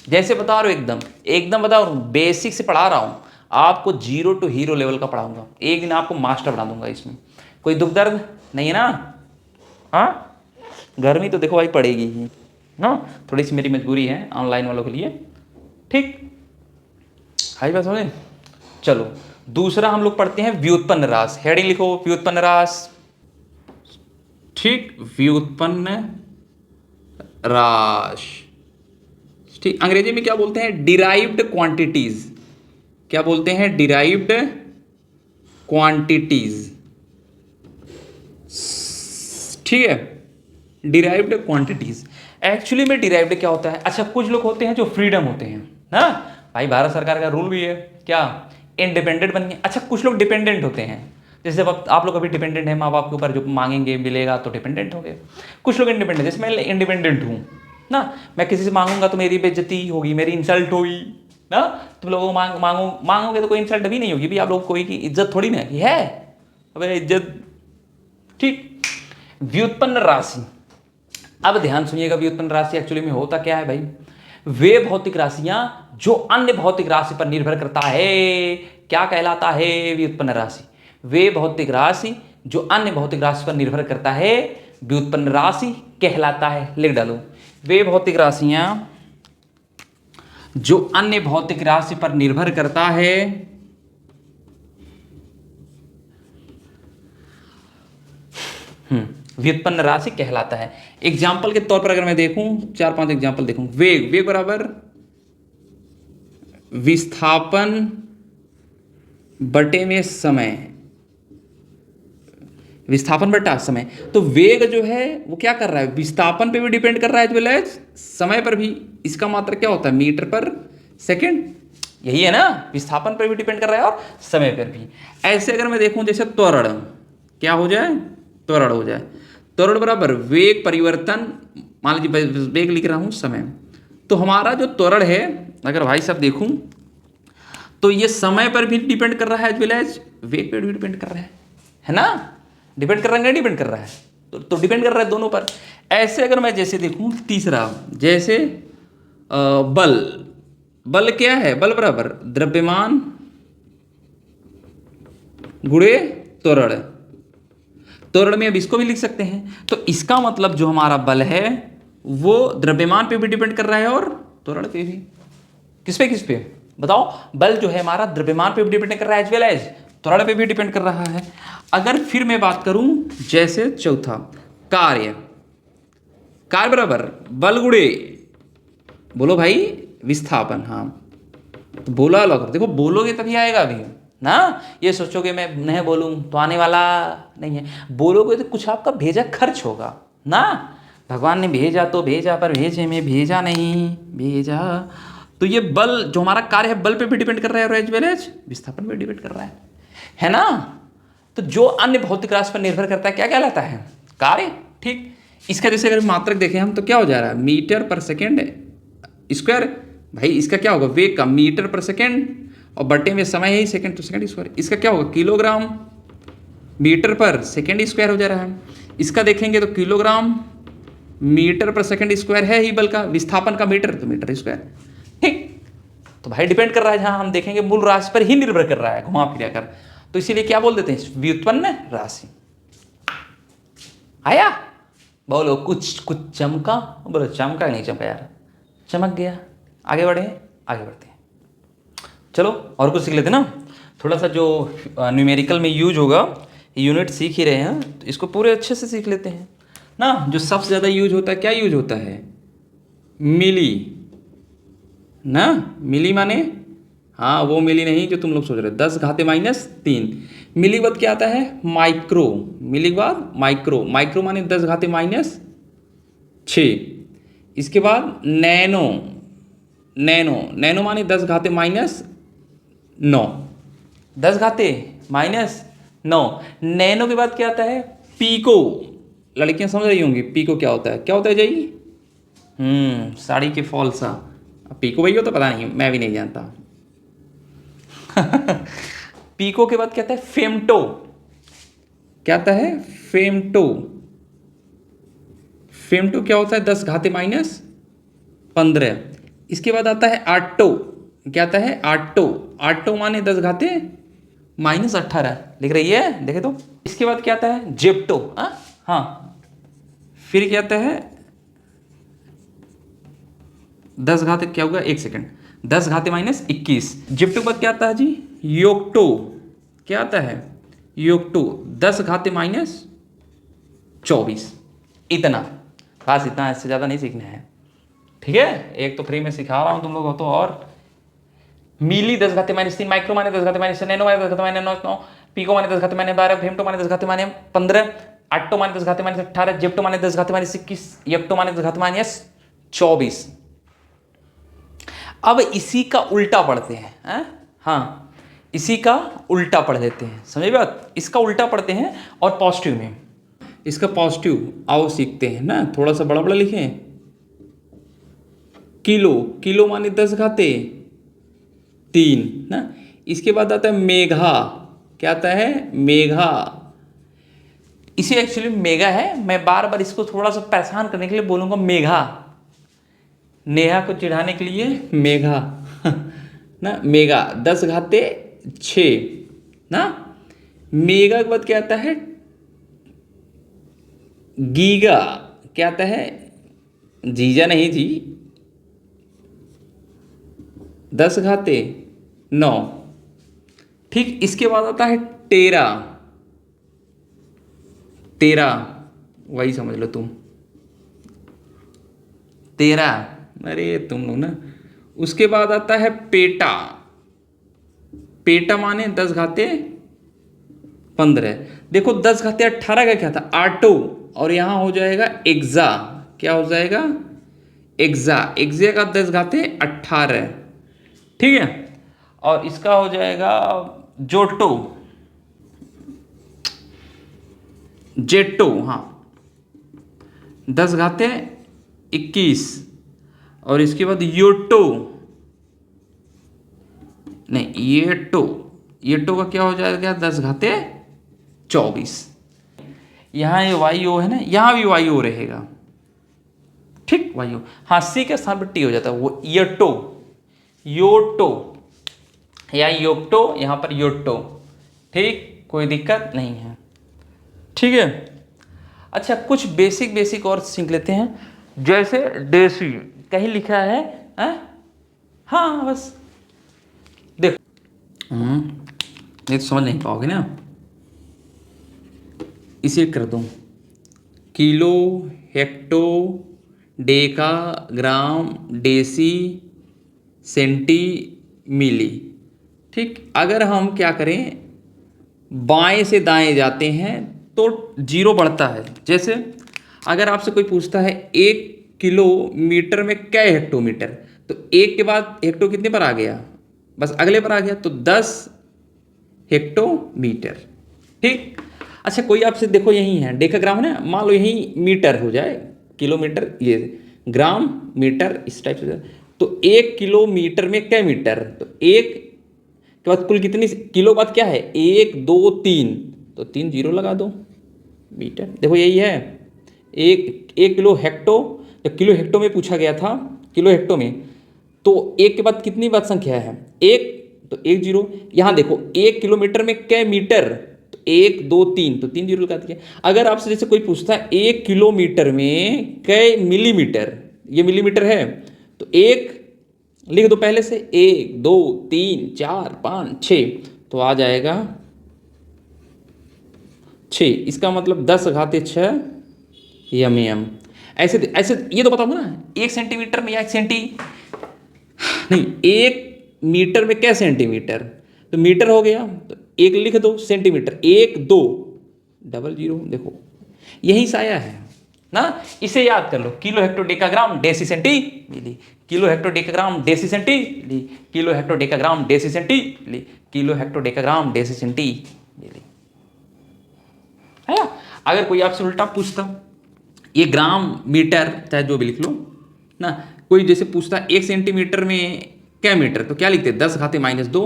जैसे बता रहा हूँ, एकदम एकदम बता रहा हूँ, बेसिक से पढ़ा रहा हूँ आपको, 0 to हीरो लेवल का पढ़ाऊंगा। एक दिन आपको मास्टर बना दूंगा। इसमें कोई दुख दर्द नहीं है ना? हाँ, गर्मी तो देखो भाई पड़ेगी ही ना, थोड़ी सी मेरी मजबूरी है ऑनलाइन वालों के लिए, ठीक। हाई बात समझे? चलो, दूसरा हम लोग पढ़ते हैं व्युत्पन्न रास। हेडिंग लिखो, व्युत्पन्न रास। ठीक, व्युत्पन्न रास, ठीक, अंग्रेजी में क्या बोलते हैं, डिराइव्ड क्वांटिटीज, क्या बोलते हैं, डिराइव्ड क्वांटिटीज, ठीक है, डिराइव्ड क्वांटिटीज। एक्चुअली में डिराइव्ड क्या होता है, अच्छा कुछ लोग होते हैं जो फ्रीडम होते हैं ना, भाई भारत सरकार का रूल भी है क्या, इंडिपेंडेंट बनिए। अच्छा कुछ लोग डिपेंडेंट होते हैं, जैसे अब आप लोग अभी डिपेंडेंट है माँ बाप के ऊपर, जो मांगेंगे मिलेगा तो डिपेंडेंट हो गए। कुछ लोग इंडिपेंडेंट, जैसे मैं इंडिपेंडेंट हूँ ना, मैं किसी से मांगूंगा तो मेरी बेइज्जती होगी, मेरी इंसल्ट होगी ना, तुम लोगों को मांगोगे तो कोई इंसल्ट भी नहीं होगी भी, आप लोग कोई की इज्जत थोड़ी ना की है, अबे इज्जत। ठीक, व्युत्पन्न राशि, अब ध्यान सुनिएगा, व्युत्पन्न राशि एक्चुअली में होता क्या है भाई, वे भौतिक राशियां जो अन्य भौतिक राशि पर निर्भर करता है, क्या कहलाता है, व्युत्पन्न राशि। वे भौतिक राशि जो अन्य भौतिक राशि पर निर्भर करता है व्युत्पन्न राशि कहलाता है, लिख डालो, वे भौतिक राशियां जो अन्य भौतिक राशि पर निर्भर करता है व्युत्पन्न राशि कहलाता है। एग्जाम्पल के तौर पर अगर मैं देखूं, 4-5 एग्जाम्पल देखूं, वेग, वेग बराबर विस्थापन बटे में समय, विस्थापन बटा समय, तो वेग जो है वो क्या कर रहा है, विस्थापन पे भी डिपेंड कर रहा है, एज वेल एज समय पर भी। इसका मात्रक क्या होता है, मीटर पर सेकेंड, यही है ना, विस्थापन पर भी डिपेंड कर रहा है और समय पर भी। ऐसे अगर मैं देखूं जैसे त्वरण, क्या हो जाए, त्वरण हो जाए, त्वरण बराबर वेग परिवर्तन, मान लीजिए वेग लिख रहा हूं समय, तो हमारा जो त्वरण है अगर भाई साहब देखूं तो ये समय पर भी डिपेंड कर रहा है, एज वेल एज वेग पर भी डिपेंड कर रहा है ना, डिपेंड कर रहा है, डिपेंड कर रहा है, तो डिपेंड कर रहा है दोनों पर। ऐसे अगर मैं जैसे देखूं तीसरा, जैसे बल, बल क्या है, बल बराबर द्रव्यमान गुणे त्वरण, त्वरण में अब इसको भी लिख सकते हैं, तो इसका मतलब जो हमारा बल है वो द्रव्यमान पे भी डिपेंड कर रहा है और त्वरण पे भी। किस पे बताओ, बल जो है हमारा द्रव्यमान पे भी डिपेंड कर रहा है, एज वेल एज त्वरण पे भी डिपेंड कर रहा है। अगर फिर मैं बात करूं जैसे चौथा, कार्य, कार्य बराबर बल गुणे, बोलो भाई, विस्थापन, हाँ तो बोला अलग, देखो बोलोगे तभी आएगा अभी ना, ये सोचोगे मैं नहीं बोलूं तो आने वाला नहीं है, बोलोगे तो कुछ आपका भेजा खर्च होगा ना, भगवान ने भेजा तो भेजा, पर भेजे में भेजा नहीं भेजा। तो ये बल जो हमारा कार्य है बल पे भी डिपेंड कर रहा है और एज वेल एज विस्थापन पे डिपेंड कर रहा है ना। तो जो अन्य भौतिक राशि पर निर्भर करता है क्या कहलाता है, कार्य। ठीक, इसका जैसे अगर मात्रक देखें हम तो क्या हो जा रहा है, मीटर पर सेकेंड स्क्वायर, भाई इसका क्या होगा, वेग का मीटर पर सेकेंड और बटे में समय है सेकेंड तो सेकेंड स्क्वायर, इसका क्या होगा, किलोग्राम मीटर पर सेकेंड स्क्वायर हो जा रहा है। इसका देखेंगे तो किलोग्राम मीटर पर सेकेंड स्क्वायर है ही बल का, विस्थापन का मीटर तो मीटर स्क्वायर। ठीक, तो भाई डिपेंड कर रहा है, जहां हम देखेंगे मूल राशि पर ही निर्भर कर रहा है घुमा फिरा कर, तो इसीलिए क्या बोल देते हैं, व्युत्पन्न राशि। आया, बोलो कुछ कुछ चमका, बोलो चमका नहीं चमका यार, चमक गया। आगे बढ़े, आगे बढ़ते हैं, चलो और कुछ सीख लेते ना, थोड़ा सा जो न्यूमेरिकल में यूज होगा, यूनिट सीख ही रहे हैं तो इसको पूरे अच्छे से सीख लेते हैं ना। जो सबसे ज़्यादा यूज होता है, क्या यूज होता है, मिली ना, मिली माने, हाँ वो मिली नहीं जो तुम लोग सोच रहे हो, 10 घाते -3। मिली के बाद क्या आता है, माइक्रो, मिली के बाद माइक्रो, माइक्रो माने 10 घाते -6। इसके बाद नैनो, नैनो, नैनो माने 10 घाते -9, 10 घाते -9। नैनो के बाद क्या आता है, पीको, लड़कियां समझ रही होंगी पीको क्या होता है, क्या होता है जी, साड़ी के फॉल्सा, पीको भैया तो पता नहीं, मैं भी नहीं जानता। पीको के बाद क्या आता है, फेमटो, क्या आता है, फेमटो, फेमटो क्या होता है, 10 घाते -15। इसके बाद आता है आटो, क्या आता है, आटो, आटो माने 10 घाते -18, लिख रही है देखे तो। इसके बाद क्या आता है, जेप्टो, हाँ फिर क्या आता है, 10 घाते क्या होगा, 1 सेकेंड, 10 घाते -21। जिप्टो के बाद क्या आता है जी, योक्टो, क्या आता है, योक्टो, 10 घाते -24। इतना बस, इतना, इससे ज़्यादा नहीं सीखना है। ठीक है, एक तो फ्री में सिखा रहा हूं तुम लोगों को, तो और मिली 10 घाते माइनस 3, माइक्रो माने 10 घाते माइनस 6, नैनो माने 10 घाते माइनस 9, पिको माने 10 घाते माइनस 12, फेमटो माने 10 घाते माइनस 15, आट्टो माने 10 घाते माइनस 18, जेप्टो माने 10 घाते माइनस 21, येप्टो माने 10 घाते माइनस 24। अब इसी का उल्टा पढ़ते हैं, हाँ इसी का उल्टा पढ़ लेते हैं, समझे बात, इसका उल्टा पढ़ते हैं और पॉजिटिव में, इसका पॉजिटिव आओ सीखते हैं ना, थोड़ा सा बड़ा बड़ा लिखें। किलो, किलो माने 10 घाते 3 ना। इसके बाद आता है मेघा, क्या आता है मेघा, इसे एक्चुअली मेगा है, मैं बार बार इसको थोड़ा सा परेशान करने के लिए बोलूंगा मेघा, नेहा को चिढ़ाने के लिए मेघा ना, मेगा 10 घाते 6 ना। मेगा के बाद क्या आता है गीगा, क्या आता है जीजा नहीं जी, 10 घाते 9, ठीक। इसके बाद आता है टेरा, तेरा वही समझ लो तुम, तेरा, अरे तुम लोग ना। उसके बाद आता है पेटा, पेटा माने 10 घाते 15, देखो 10 घाते 18 का क्या था आटो, और यहां हो जाएगा एग्जा, क्या हो जाएगा एग्जा, एग्जा का 10 घाते 18, ठीक है। और इसका हो जाएगा जोटो, जेटो, हाँ 10 घाते 21, और इसके बाद योटो, नहीं येटो, येटो का क्या हो जाएगा 10 घाते 24। यहां ये वाई ओ है ना, यहां भी वाई ओ रहेगा, ठीक वाई ओ, हाँ सी के स्थान पर टी हो जाता है, वो येटो, योटो या योक्टो, यहां पर योटो, ठीक कोई दिक्कत नहीं है, ठीक है। अच्छा कुछ बेसिक बेसिक और सीख लेते हैं, जैसे देसी कहीं लिखा है, हाँ बस देखो, ये तो समझ नहीं पाओगे ना, इसे कर दूं किलो, हेक्टो, डेका, ग्राम, डेसी, सेंटी, मिली, ठीक। अगर हम क्या करें बाएं से दाएं जाते हैं तो जीरो बढ़ता है, जैसे अगर आपसे कोई पूछता है 1 किलोमीटर में क्या हेक्टोमीटर, तो एक के बाद हेक्टो कितने पर आ गया, बस अगले पर आ गया, तो 10 हेक्टोमीटर, ठीक। अच्छा कोई आपसे देखो यही है डेकाग्राम है ना, मान लो यही मीटर हो जाए, किलोमीटर ये ग्राम मीटर इस टाइप से, तो 1 किलोमीटर में क्या मीटर, तो एक के बाद कुल कितनी किलो बाद क्या है 1 2 3, तो 3 जीरो लगा दो मीटर, देखो यही है। एक किलो हेक्टो, जब किलो हेक्टो में पूछा गया था, किलो हेक्टो में, तो एक के बाद कितनी बात संख्या है एक, तो 1 जीरो, यहाँ देखो 1 किलोमीटर में क्या मीटर, तो 1 2 3, तो 3 जीरो लगा दिया। अगर आपसे जैसे कोई पूछता है 1 किलोमीटर में कै मिलीमीटर, ये मिलीमीटर है, तो एक लिख दो पहले से 1 2 3 4 5 6, तो आ जाएगा 6, इसका मतलब 10 घाते 6 एम, ऐसे ऐसे ये तो पता होगा ना, 1 सेंटीमीटर में या 1 सेंटी नहीं, 1 मीटर में क्या सेंटीमीटर, तो मीटर हो गया, तो एक लिख दो सेंटीमीटर, 1 2 डबल जीरो, देखो यही साया है ना, इसे याद कर लो, kilo hecto decagram deci centi milli, kilo hecto decagram deci centi milli, kilo hecto decagram deci centi milli, kilo hecto decagram deci centi milli, है ना। अगर कोई आपसे उल्टा पूछता ये ग्राम मीटर चाहे जो भी लिख लो ना, कोई जैसे पूछता 1 सेंटीमीटर में क्या मीटर, तो क्या लिखते 10 घाते -2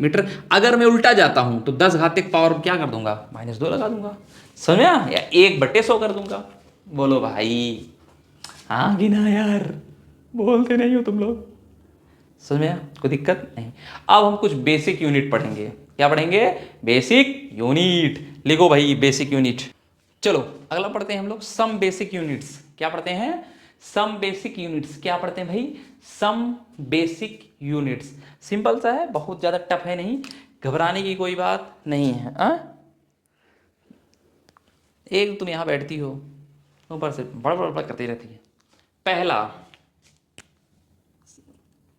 मीटर। अगर मैं उल्टा जाता हूं तो 10 घाते पावर क्या कर दूंगा -2 लगा दूंगा, समझा, या 1/100 कर दूंगा। बोलो भाई, हाँ कि ना यार, बोलते नहीं हो तुम लोग, समझ में आया? कोई दिक्कत नहीं। अब हम कुछ बेसिक यूनिट पढ़ेंगे, क्या पढ़ेंगे बेसिक यूनिट, लिखो भाई बेसिक यूनिट। चलो अगला पढ़ते हैं हम लोग सम बेसिक यूनिट्स, क्या पढ़ते हैं सम बेसिक यूनिट्स, क्या पढ़ते हैं भाई सम बेसिक यूनिट्स। सिंपल सा है, बहुत ज्यादा टफ है नहीं, घबराने की कोई बात नहीं है। एक तुम यहां बैठती हो ऊपर से बड़ बड़ करती रहती है। पहला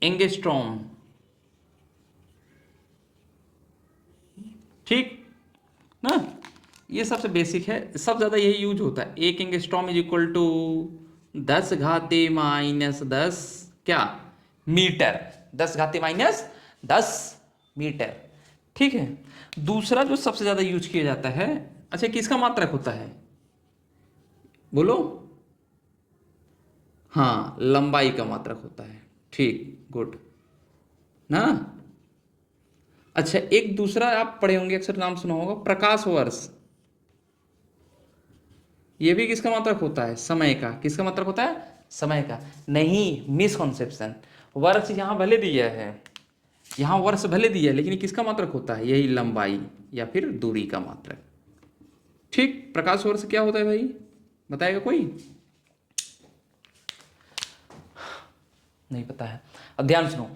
एंगस्ट्रॉम। ठीक ना, ये सबसे बेसिक है, सब ज्यादा यही यूज होता है। एक एंगस्ट्रॉम इज इक्वल टू 10⁻−10 क्या मीटर, 10⁻−10 मीटर। ठीक है। दूसरा जो सबसे ज्यादा यूज किया जाता है, अच्छा किसका मात्रक होता है बोलो? हाँ, लंबाई का मात्रक होता है। ठीक, गुड ना। अच्छा, एक दूसरा आप पढ़े होंगे, अक्सर नाम सुना होगा, प्रकाश वर्ष। ये भी किसका मात्रक होता है? समय का। किसका मात्रक होता है? समय का। नहीं, मिसकॉन्सेप्शन। वर्ष यहां भले दिया है, यहां वर्ष भले दिया है, लेकिन ये किसका मात्रक होता है? यही लंबाई या फिर दूरी का मात्रक। ठीक, प्रकाश वर्ष क्या होता है भाई, बताएगा कोई? नहीं पता है? अब ध्यान सुनो।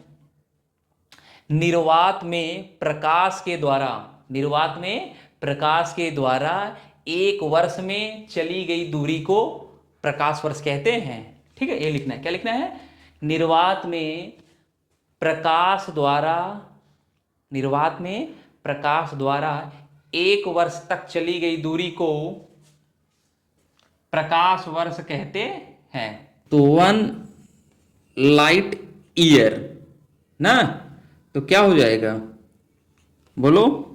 निर्वात में प्रकाश के द्वारा, निर्वात में प्रकाश के द्वारा एक वर्ष में चली गई दूरी को प्रकाश वर्ष कहते हैं। ठीक है, ये लिखना है। क्या लिखना है? निर्वात में प्रकाश द्वारा, निर्वात में प्रकाश द्वारा एक वर्ष तक चली गई दूरी को प्रकाश वर्ष कहते हैं। तो 1 लाइट ईयर ना, तो क्या हो जाएगा बोलो?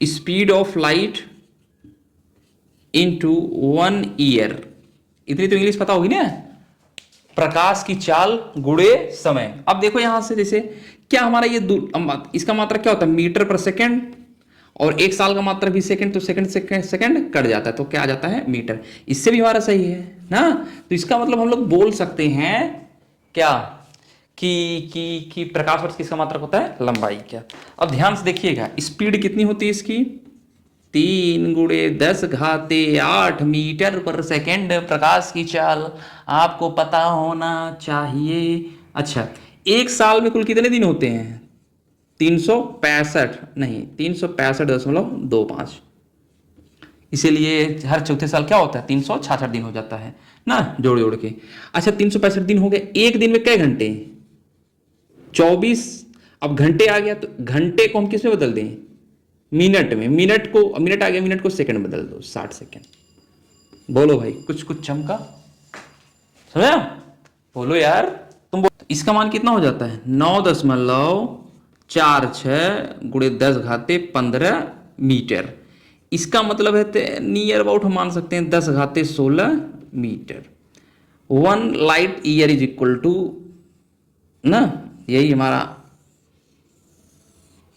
Speed of light into 1 year. इतनी तो इंग्लिश पता होगी ना, प्रकाश की चाल गुणे समय। अब देखो यहां से, जैसे क्या हमारा ये इसका मात्रक क्या होता है? मीटर पर सेकंड, और एक साल का मात्रक भी सेकंड, तो सेकंड सेकंड सेकंड कट जाता है, तो क्या आ जाता है? मीटर। इससे भी हमारा सही है ना। तो इसका मतलब हम लोग बोल सकते हैं क्या कि प्रकाश वर्ष किसका मात्रक होता है? लंबाई। क्या? अब ध्यान से देखिएगा, स्पीड कितनी होती है इसकी? 3 × 10⁸ मीटर पर सेकेंड प्रकाश की चाल आपको पता होना चाहिए। अच्छा, एक साल में कुल कितने दिन होते हैं? 365 नहीं, 365.25। इसीलिए हर चौथे साल क्या होता है? 366 दिन हो जाता है ना, जोड़ जोड़ के। अच्छा, 365 दिन हो गए, एक दिन में कई घंटे? 24। अब घंटे आ गया, तो घंटे को हम किस में बदल दें? मिनट में। मिनट आ गया, मिनट को सेकंड बदल दो, 60 सेकंड। बोलो भाई, कुछ कुछ चमका, समझा? बोलो यार, तुम बोलो। इसका मान कितना हो जाता है? 9.46 गुणे 10⁻15 मीटर। इसका मतलब है नियर अबाउट हम मान सकते हैं 10⁻16 metre. 1 light year is equal to ना, यही हमारा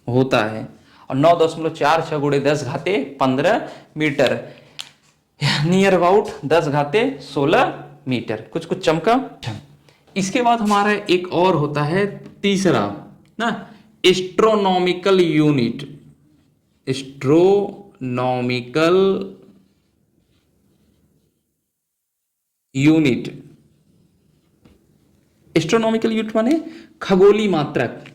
होता है। और 9.46 गुणे 10⁻15 मीटर, नियर अबाउट 10⁻16 मीटर। कुछ कुछ चमका। इसके बाद हमारा एक और होता है तीसरा ना, astronomical unit. Astronomical unit. Astronomical unit माने खगोलीय मात्रक।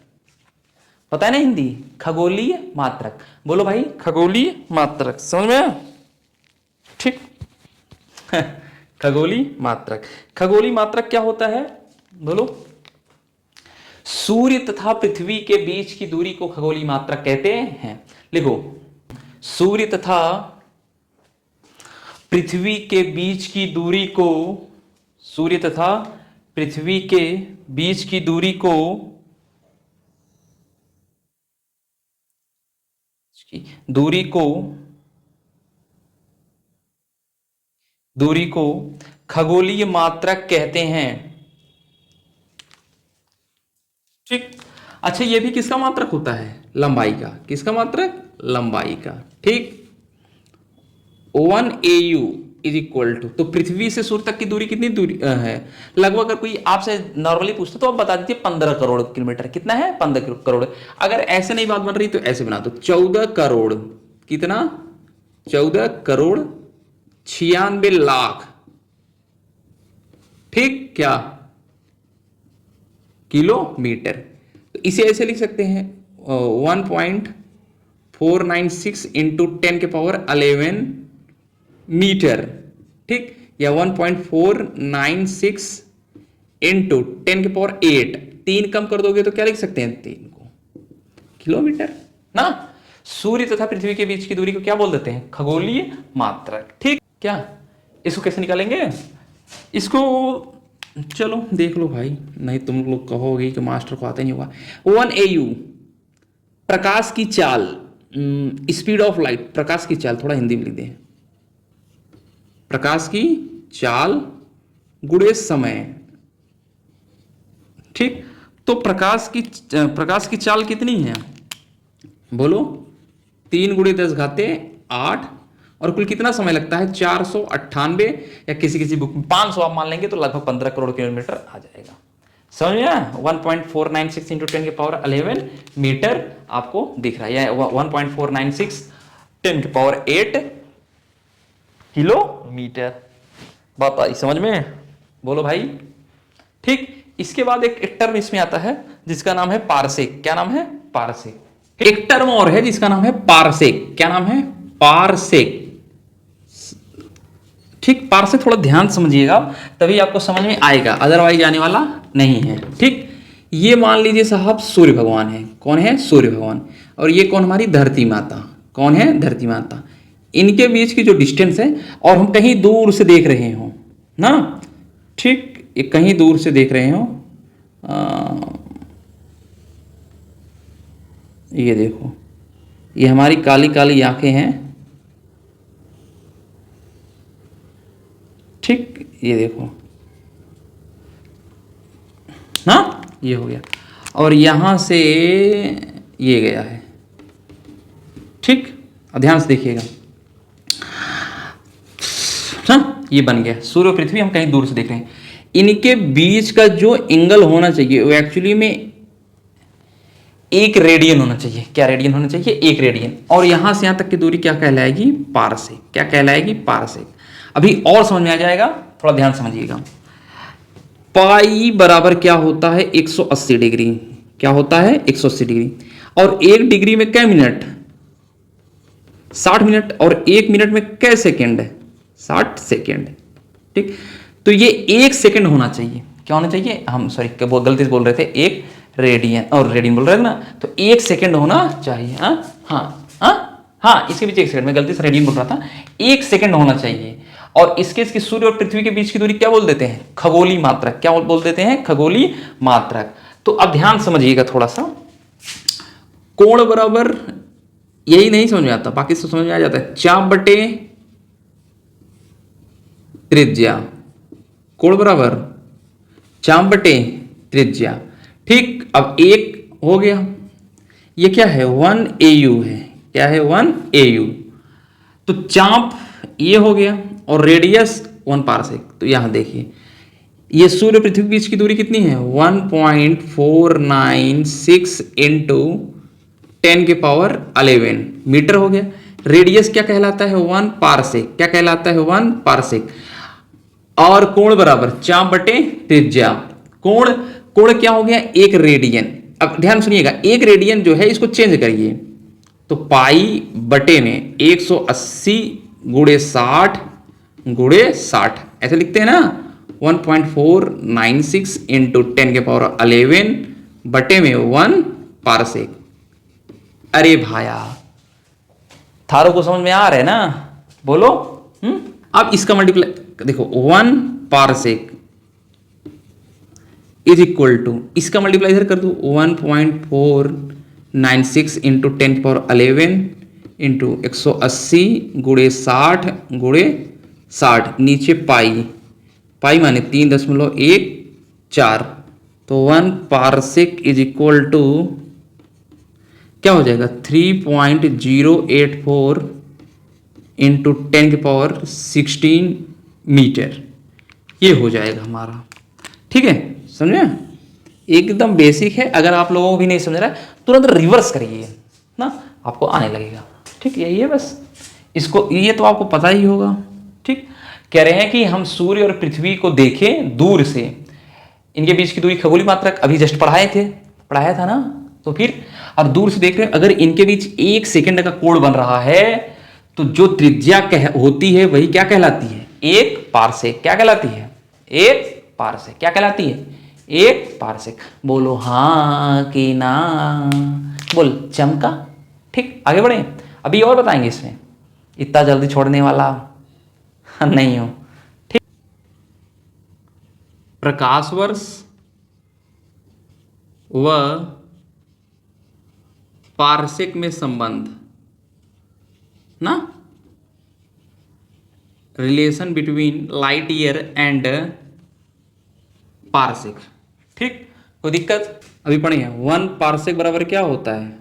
पता है ना हिंदी? खगोलीय मात्रक। बोलो भाई, खगोलीय मात्रक। समझ में आया? ठीक। खगोलीय मात्रक। खगोलीय मात्रक क्या होता है बोलो? सूर्य तथा पृथ्वी के बीच की दूरी को खगोलीय मात्रक कहते हैं। लिखो, सूर्य तथा पृथ्वी के बीच की दूरी को, सूर्य तथा पृथ्वी के बीच की दूरी को दूरी को खगोलीय मात्रक कहते हैं। ठीक। अच्छा, ये भी किसका मात्रक होता है? लंबाई का। किसका मात्रक? लंबाई का। ठीक। 1 AU इज इक्वल टू, तो पृथ्वी से सूर्य तक की दूरी कितनी दूरी है? लगभग अगर कोई आपसे नॉर्मली पूछता तो आप बता दीजिए 15 करोड़ किलोमीटर। कितना है? 15 करोड़। अगर ऐसे नहीं बात बन रही तो ऐसे बना दो, 14 करोड़। कितना? 14 करोड़ 96 लाख। ठीक क्या? किलोमीटर। तो इसे ऐसे लिख सकते हैं 1.496 इंटू 10⁻11 मीटर। ठीक, या 1.496 इंटू 10⁸ 3 कम कर दोगे तो क्या लिख सकते हैं 3 को किलोमीटर ना। सूर्य तथा पृथ्वी के बीच की दूरी को क्या बोल देते हैं खगोलीय मात्रक। ठीक क्या, इसको कैसे निकालेंगे इसको, चलो देख लो भाई, नहीं तुम लोग कहोगे कि मास्टर को आता नहीं होगा। 1 AU प्रकाश की चाल, स्पीड ऑफ लाइट, प्रकाश की चाल थोड़ा हिंदी में लिख दें, प्रकाश की चाल गुणे समय। ठीक, तो प्रकाश की चाल कितनी है बोलो, 3 × 10⁸ और कुल कितना समय लगता है 498, या किसी किसी बुक में 500 आप मान लेंगे तो लगभग 15 करोड़ किलोमीटर आ जाएगा। समझ में आया। 1.496 × 10⁻11 मीटर आपको दिख रहा है, 1.496 10⁸8 किलोमीटर। बात आई समझ में, बोलो भाई। ठीक, इसके बाद एक टर्म इसमें आता है जिसका नाम है पारसेक। क्या नाम है पारसेक। एक टर्म और है जिसका नाम है पारसेक। क्या नाम है पारसेक। ठीक, पारसेक थोड़ा ध्यान समझिएगा तभी आपको समझ में आएगा, अदरवाइज आने वाला नहीं है। ठीक, ये मान लीजिए साहब सूर्य भगवान है। कौन है सूर्य भगवान, और ये कौन हमारी धरती माता। कौन है धरती माता। इनके बीच की जो डिस्टेंस है, और हम कहीं दूर से देख रहे हो ना, ठीक, ये कहीं दूर से देख रहे हो, ये देखो, ये हमारी काली काली आंखें हैं। ठीक, ये देखो ना, ये हो गया, और यहां से ये गया है। ठीक, ध्यान से देखिएगा ना, ये बन गया सूर्य और पृथ्वी, हम कहीं दूर से देख रहे हैं। इनके बीच का जो एंगल होना चाहिए वो एक्चुअली में 1 रेडियन होना चाहिए। क्या रेडियन होना चाहिए 1 रेडियन, और यहां से यहां तक की दूरी क्या कहलाएगी पारसेक। क्या कहलाएगी पारसेक। अभी और समझ में आ जाएगा, थोड़ा ध्यान समझिएगा। पाई बराबर क्या होता है 180 डिग्री। क्या होता है 180 डिग्री, और 1 डिग्री में कै मिनट 60 मिनट, और 1 मिनट में कै सेकेंड 60 सेकेंड। ठीक, तो ये 1 सेकेंड होना चाहिए। क्या होना चाहिए, हम सॉरी गलती से बोल रहे थे 1 रेडियन, और रेडियन बोल रहे थे ना, तो 1 सेकेंड होना चाहिए। हाँ, इसके बीच 1 सेकंड, मैं गलती से रेडियन बोल रहा था, 1 सेकंड होना चाहिए। और इसके सूर्य और पृथ्वी के बीच की दूरी क्या बोल देते हैं खगोलीय मात्रक। क्या बोल देते हैं खगोलीय मात्रक। तो अब ध्यान समझिएगा थोड़ा सा, कोण बराबर, यही नहीं समझ में आता, बाकी सब समझ में आ जाता है। चाप बटे त्रिज्या, कोण बराबर चाप बटे त्रिज्या। ठीक, अब 1 हो गया, ये क्या है 1 AU है। क्या है 1 AU, तो चाप ये हो गया, और रेडियस 1 पारसेक। तो यहां देखिए, ये सूर्य पृथ्वी के बीच की दूरी कितनी है 1.496 × 10⁻11 मीटर हो गया। रेडियस क्या कहलाता है 1 पारसेक। क्या कहलाता है 1 पारसेक, और कोण बराबर चाप बटे त्रिज्या। कोण क्या हो गया 1 रेडियन। अब ध्यान सुनिएगा, 1 रेडियन जो है इसको चेंज करिए, तो पाई बटे में 180 × 60 × 60 ऐसे लिखते हैं ना, 1.496 × 10⁻11 बटे में 1 पारसेक। अरे भाया, थारो को समझ में आ रहा है ना, बोलो। अब इसका मल्टीप्लाई देखो, 1 पारसेक इज इक्वल टू, इसका मल्टीप्लाई इधर कर दो 1.496 × 10⁻11 × 180 × 60 × 60, नीचे पाई माने 3.14, तो 1 पारसेक इज इक्वल टू क्या हो जाएगा 3.084 × 10⁻16 मीटर, ये हो जाएगा हमारा। ठीक है, समझे, एकदम बेसिक है। अगर आप लोगों को भी नहीं समझ रहा है तुरंत रिवर्स करिए ना, आपको आने लगेगा। ठीक, यही है बस, इसको ये तो आपको पता ही होगा। ठीक, कह रहे हैं कि हम सूर्य और पृथ्वी को देखें दूर से, इनके बीच की दूरी खगोलीय मात्रक अभी जस्ट पढ़ाया था ना, तो फिर अब दूर से देख रहे हैं, अगर इनके बीच 1 सेकंड का कोण बन रहा है तो जो त्रिज्या होती है वही क्या कहलाती है 1 पारसेक। क्या कहलाती है 1 पारसेक। क्या कहलाती है? एक पारसेक। बोलो हाँ कि ना? बोल चमका। ठीक, आगे बढ़े। अभी और बताएंगे इसमें, इतना जल्दी छोड़ने वाला नहीं हो। ठीक, प्रकाश वर्ष व पारसेक में संबंध ना, relation between light year and parsec. ठीक, कोई दिक्कत? अभी पढ़िए, 1 पारसेक बराबर क्या होता है?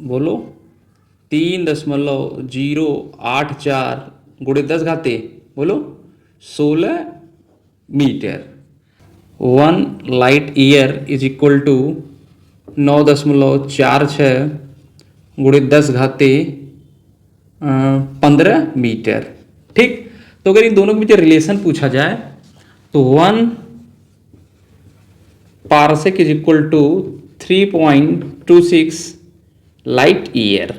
बोलो, 3.084 गुणे 10 घाते, बोलो 16 metre. 1 light year is equal to 9.46 गुणे 10 घाते 15 मीटर। ठीक, तो अगर इन दोनों के बीच रिलेशन पूछा जाए तो 1 parsec is equal to 3.26 light year.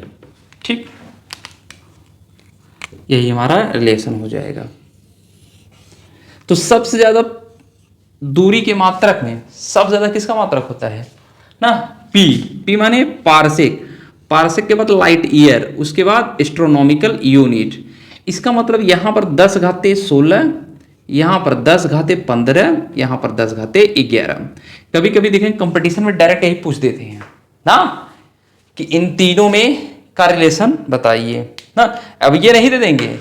ठीक, यही हमारा रिलेशन हो जाएगा। तो सबसे ज्यादा दूरी के मात्रक में सबसे ज्यादा किसका मात्रक होता है ना? पी। पी माने पारसेक, पारसेक के बाद लाइट ईयर, उसके बाद एस्ट्रोनॉमिकल यूनिट। इसका मतलब यहां पर 10 घाते 16, यहां पर 10 घाते 15, यहां पर 10 घाते 11। कभी कभी देखें कंपटीशन में डायरेक्ट यही पूछ देते हैं ना कि इन तीनों में का रिलेशन बताइए ना। अब ये नहीं दे देंगे,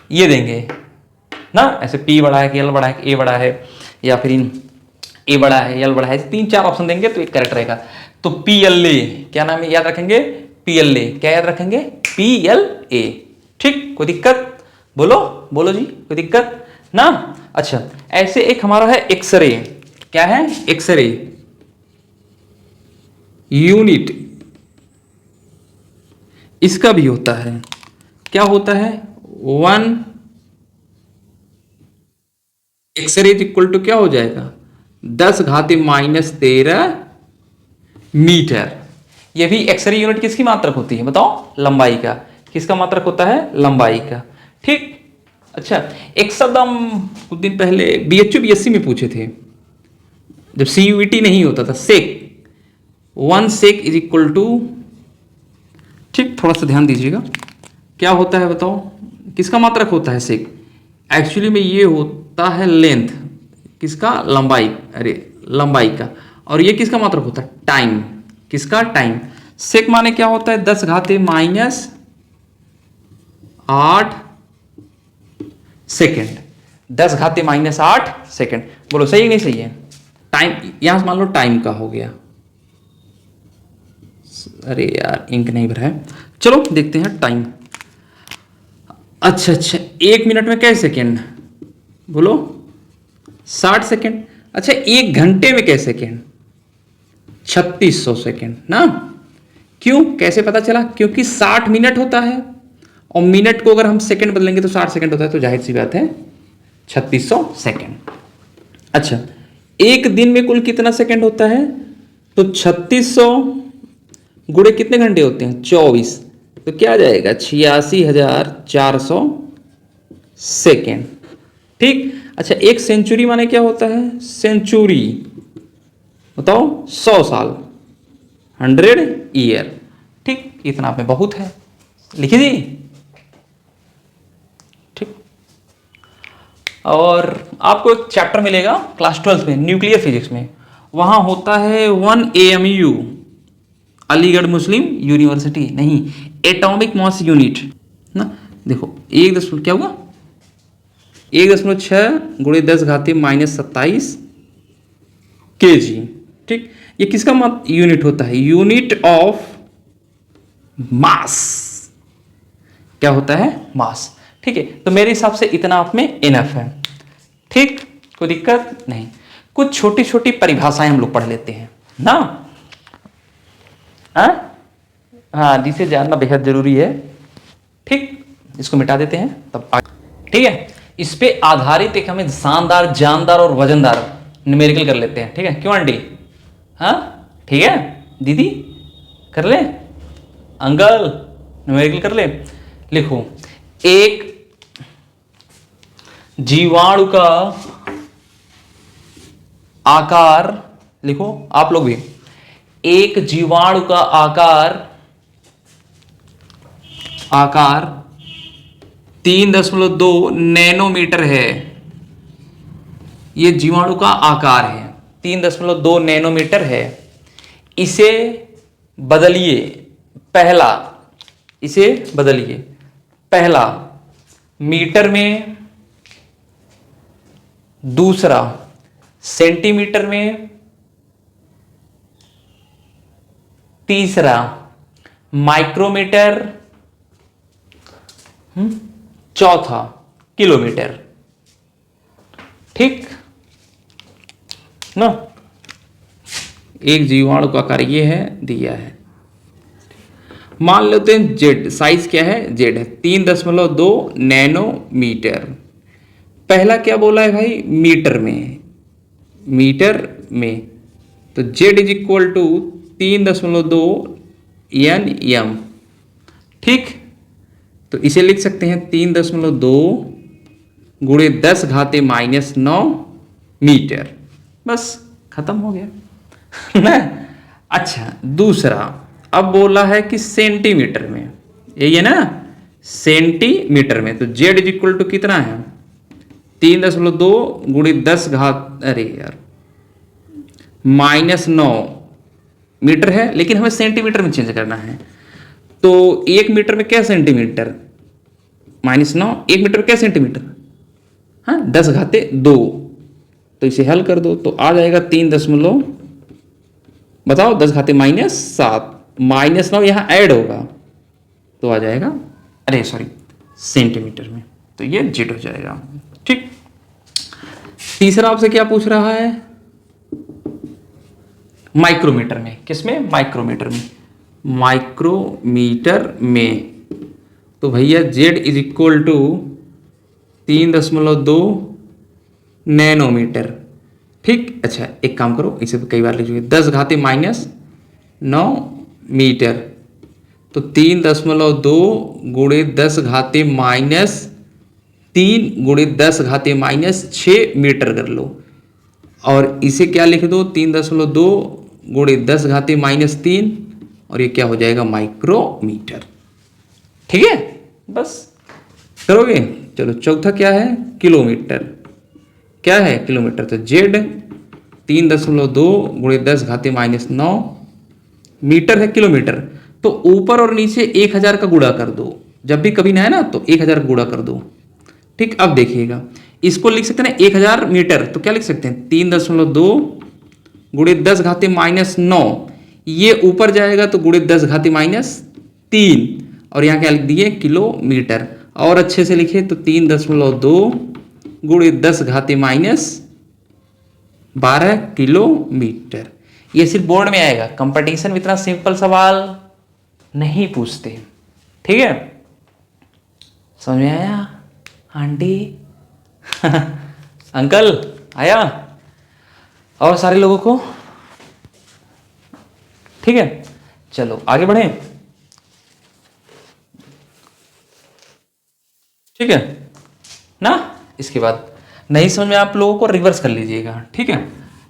ये देंगे ना, ऐसे P बड़ा है कि L बड़ा है कि A बड़ा है, या फिर A बड़ा है L बड़ा है, 3-4 ऑप्शन देंगे तो एक करेक्ट रहेगा। तो PLA क्या नाम है, याद रखेंगे? PLA क्या याद रखेंगे? PLA। ठीक, कोई दिक्कत? बोलो बोलो जी, कोई दिक्कत ना? अच्छा, ऐसे एक हमारा है एक्सरे। क्या है? एक्सरे यूनिट, इसका भी होता है। क्या होता है? 1 एक्सरे इज इक्वल टू क्या हो जाएगा? 10 घाते -13 मीटर। ये भी एक्सरे यूनिट किसकी मात्रक होती है बताओ? लंबाई का। किसका मात्रक होता है? लंबाई का। ठीक, अच्छा, एक शब्द हम कुछ दिन पहले BHU BSc में पूछे थे, जब CUET नहीं होता था, सेक। 1 सेक इज इक्वल टू, ठीक, थोड़ा सा ध्यान दीजिएगा, क्या होता है बताओ? किसका मात्रक होता है सेक? एक्चुअली में ये होता है लेंथ, किसका? लंबाई, अरे लंबाई का। और ये किसका मात्रक होता है? टाइम। किसका? टाइम। सेक माने क्या होता है? 10 घाते -8 सेकेंड। 10 घाते -8 सेकेंड। बोलो सही है नहीं सही है? टाइम, यहां से मान लो टाइम का हो गया। अरे यार इंक नहीं भरा है, चलो देखते हैं टाइम। अच्छा, 1 मिनट में कै सेकेंड? बोलो 60 सेकेंड। अच्छा, 1 घंटे में कै सेकेंड? 3600 सेकेंड ना। क्यों, कैसे पता चला? क्योंकि 60 मिनट होता है और मिनट को अगर हम सेकंड बदलेंगे तो 60 सेकंड होता है, तो जाहिर सी बात है 3600 सेकंड। अच्छा, एक दिन में कुल कितना सेकंड होता है? तो 3600 गुणे कितने घंटे होते हैं? 24। तो क्या आ जाएगा? 86,400 सेकेंड। ठीक, अच्छा, एक सेंचुरी माने क्या होता है? सेंचुरी बताओ? 100 साल, 100 ईयर। ठीक, इतना आप में बहुत है, लिखी दी। ठीक, और आपको एक चैप्टर मिलेगा क्लास 12 में, न्यूक्लियर फिजिक्स में, वहां होता है 1 AMU, अलीगढ़ मुस्लिम यूनिवर्सिटी, नहीं, एटॉमिक मास यूनिट ना। देखो 1 क्या हुआ? 1.6 गुणे 10 घाते -27 kg। ठीक, ये किसका यूनिट होता है? Unit of mass. क्या होता है? मास। ठीक है, तो मेरे हिसाब से इतना आप में इनफ है। ठीक, कोई दिक्कत नहीं। कुछ छोटी छोटी परिभाषाएं हम लोग पढ़ लेते हैं ना। हाँ, जिसे जानना बेहद जरूरी है। ठीक, इसको मिटा देते हैं तब ठीक है, इस पे आधारित एक हमें शानदार, जानदार और वजनदार न्यूमेरिकल कर लेते हैं। ठीक है, क्यों आंटी? हाँ ठीक है, दीदी कर ले, अंकल न्यूमेरिकल कर ले। लिखो, एक जीवाणु का आकार लिखो आप लोग भी। एक जीवाणु का आकार 3.2 नैनोमीटर है। यह जीवाणु का आकार है 3.2 नैनोमीटर है। इसे बदलिए, पहला मीटर में, दूसरा सेंटीमीटर में, तीसरा माइक्रोमीटर, चौथा किलोमीटर। ठीक ना। एक जीवाणु का आकार ये है, दिया है। मान लेते हैं जेड, साइज क्या है, जेड है 3.2 नैनोमीटर। पहला क्या बोला है भाई, मीटर में, तो Z is equal to 3.2 N. ठीक, तो इसे लिख सकते हैं 3.2 गुणे 10 घाते -9 मीटर। बस खत्म हो गया ना। अच्छा, दूसरा अब बोला है कि सेंटीमीटर में, यही है ना, सेंटीमीटर में। तो जेड इज इक्वल टू कितना है, 3.2 गुणे 10 घात, अरे यार, -9 मीटर है, लेकिन हमें सेंटीमीटर में चेंज करना है। तो 1 मीटर में क्या सेंटीमीटर, -9, 1 मीटर में क्या सेंटीमीटर, हाँ 10 घाते 2। तो इसे हल कर दो तो आ जाएगा 3 बताओ 10 घाते -7, -9 यहां ऐड होगा तो आ जाएगा, अरे सॉरी, सेंटीमीटर में। तो ये जेड हो जाएगा। ठीक, तीसरा आपसे क्या पूछ रहा है, माइक्रोमीटर में। किसमें, माइक्रोमीटर में। तो भैया Z is equal to 3.2 nanometre. ठीक, अच्छा एक काम करो, इसे तो कई बार लिख चुके, 10 घाते -9 मीटर। तो 3.2 गुणे 10 घाते -3 गुणे 10 घाते -6 मीटर कर लो। और इसे क्या लिख दो, 3.2 गुणे 10 घाते -3, और ये क्या हो जाएगा, माइक्रोमीटर। ठीक है, बस करोगे। चलो चौथा क्या है, किलोमीटर। क्या है, किलोमीटर। तो जेड 3.2 गुणे 10 घाते -9 मीटर है, किलोमीटर। तो ऊपर और नीचे 1000 का गुणा कर दो, जब भी कभी ना है ना तो 1000 का गुणा कर दो। ठीक, अब देखिएगा, इसको लिख सकते हैं ना 1000 मीटर, तो क्या लिख सकते हैं, 3.2 गुणे 10 घाते -9, ये ऊपर जाएगा तो गुणे 10 घाते -3, और यहाँ क्या लिख दिए, किलोमीटर। और अच्छे से लिखे तो 3.2 गुणे 10 घाते -12 किलोमीटर। ये सिर्फ बोर्ड में आएगा, कंपटीशन में इतना सिंपल सवाल नहीं पूछते। ठीक है, समझ में आया आंटी अंकल, आया, और सारे लोगों को। ठीक है, चलो आगे बढ़े। ठीक है ना। इसके बाद नहीं समझ में आप लोगों को रिवर्स कर लीजिएगा। ठीक है,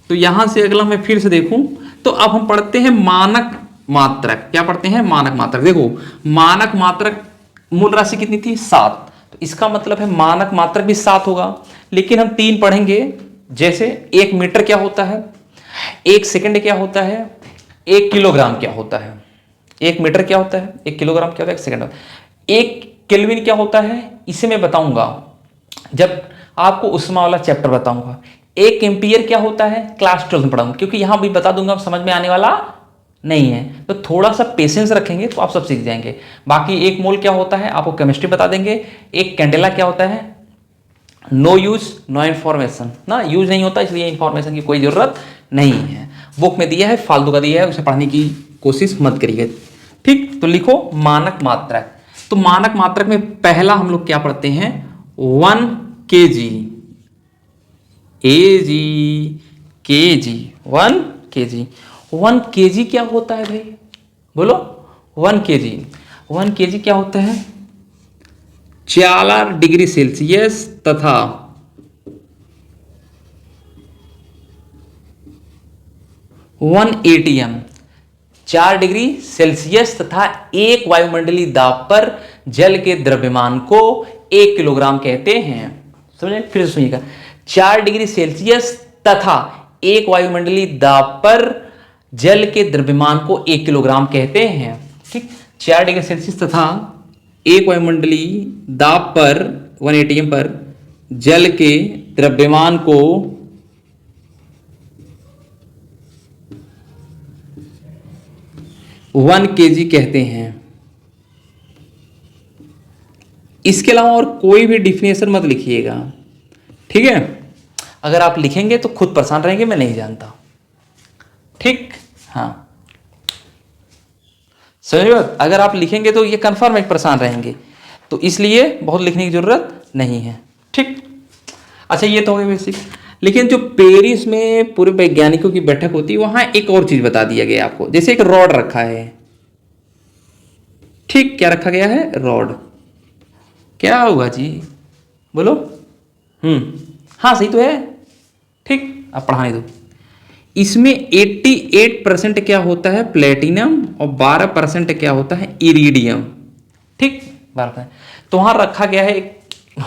तो यहां से अगला मैं फिर से देखूं तो अब हम पढ़ते हैं मानक मात्रक। क्या पढ़ते हैं, मानक मात्रक। देखो, मानक मात्रक मूल राशि कितनी थी, 7। तो इसका मतलब है मानक मात्रक भी 7 होगा, लेकिन हम 3 पढ़ेंगे। जैसे 1 मीटर क्या होता है, 1 सेकंड क्या होता है, 1 किलोग्राम क्या होता है। 1 मीटर क्या होता है, 1 किलोग्राम क्या होता है, 1 सेकंड। 1 केल्विन क्या होता है, इसे मैं बताऊंगा जब आपको उष्मा वाला चैप्टर बताऊंगा। 1 एम्पियर क्या होता है, क्लास 12 में पढ़ाऊंगा, क्योंकि यहां भी बता दूंगा, समझ में आने वाला नहीं है। तो थोड़ा सा पेशेंस रखेंगे तो आप सब सीख जाएंगे। बाकी 1 मोल क्या होता है आपको केमिस्ट्री बता देंगे। 1 कैंडेला क्या होता है, नो यूज नो इन्फॉर्मेशन ना, यूज नहीं होता इसलिए इन्फॉर्मेशन की कोई जरूरत नहीं है। बुक में दिया है, फालतू का दिया है, उसे पढ़ने की कोशिश मत करिए। ठीक, तो लिखो मानक मात्रक। तो मानक मात्रक में पहला हम लोग क्या पढ़ते हैं, 1 kg, kg 1 kg। 1 kg क्या होता है भाई, बोलो 1 kg। 1 kg क्या होता है, 4 डिग्री सेल्सियस तथा 1 एटीएम 4 डिग्री सेल्सियस तथा 1 वायुमंडलीय दाब पर जल के द्रव्यमान को 1 किलोग्राम कहते हैं। समझे? फिर सुनिएगा, 4 डिग्री सेल्सियस तथा 1 वायुमंडलीय दाब पर जल के द्रव्यमान को 1 किलोग्राम कहते हैं। ठीक, 4 डिग्री सेल्सियस तथा 1 वायुमंडलीय दाब पर 1 एटीएम पर जल के द्रव्यमान को 1 kg कहते हैं। इसके अलावा और कोई भी डिफिनेशन मत लिखिएगा, ठीक है? अगर आप लिखेंगे तो खुद परेशान रहेंगे, मैं नहीं जानता। ठीक, हाँ, समझ बात? अगर आप लिखेंगे तो ये कंफर्म एक परेशान रहेंगे, तो इसलिए बहुत लिखने की जरूरत नहीं है। ठीक, अच्छा, ये तो हो गया बेसिक। लेकिन जो पेरिस में पूरे वैज्ञानिकों की बैठक होती है, वहां एक और चीज बता दिया गया आपको। जैसे एक रॉड रखा है, ठीक, क्या रखा गया है? रॉड। क्या होगा जी, बोलो? हाँ, सही तो है। ठीक, अब पढ़ाने दो। इसमें 88% क्या होता है? प्लेटिनम, और 12% क्या होता है? इरिडियम। ठीक, 12%। तो वहां रखा गया है एक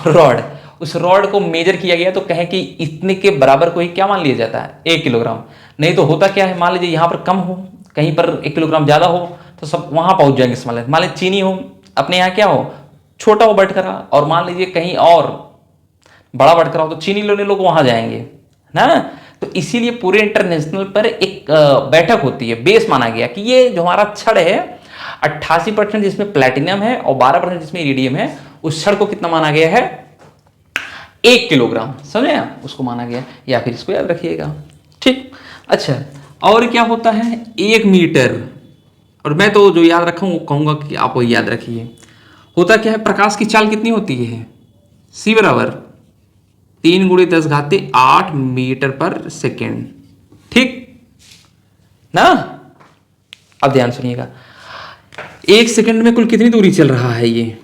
रॉड, उस रॉड को मेजर किया गया तो कहे कि इतने के बराबर को ही क्या मान लिया जाता है? 1 किलोग्राम। नहीं तो होता क्या है, मान लीजिए यहां पर कम हो, कहीं पर 1 किलोग्राम ज्यादा हो, तो सब वहां पहुंच जाएंगे। मान लीजिए चीनी हो, अपने यहाँ क्या हो, छोटा हो बटकरा, और मान लीजिए कहीं और बड़ा बटकरा हो, तो चीनी लेने लोग वहां जाएंगे ना। तो इसीलिए पूरे इंटरनेशनल पर एक बैठक होती है, बेस माना गया कि ये जो हमारा छड़ है 88% जिसमें प्लेटिनम है और 12% जिसमें इरिडियम है, उस छड़ को कितना माना गया है? 1 किलोग्राम। समझे आप? उसको माना गया, या फिर इसको याद रखिएगा। ठीक, अच्छा, और क्या होता है? 1 मीटर। और मैं तो जो याद रखा हूं वो कहूंगा कि आप वो याद रखिए। होता क्या है? प्रकाश की चाल कितनी होती है? C बराबर 3 × 10⁸ मीटर पर सेकेंड। ठीक ना? अब ध्यान सुनिएगा, 1 सेकंड में कुल कितनी दूरी चल रहा है? ये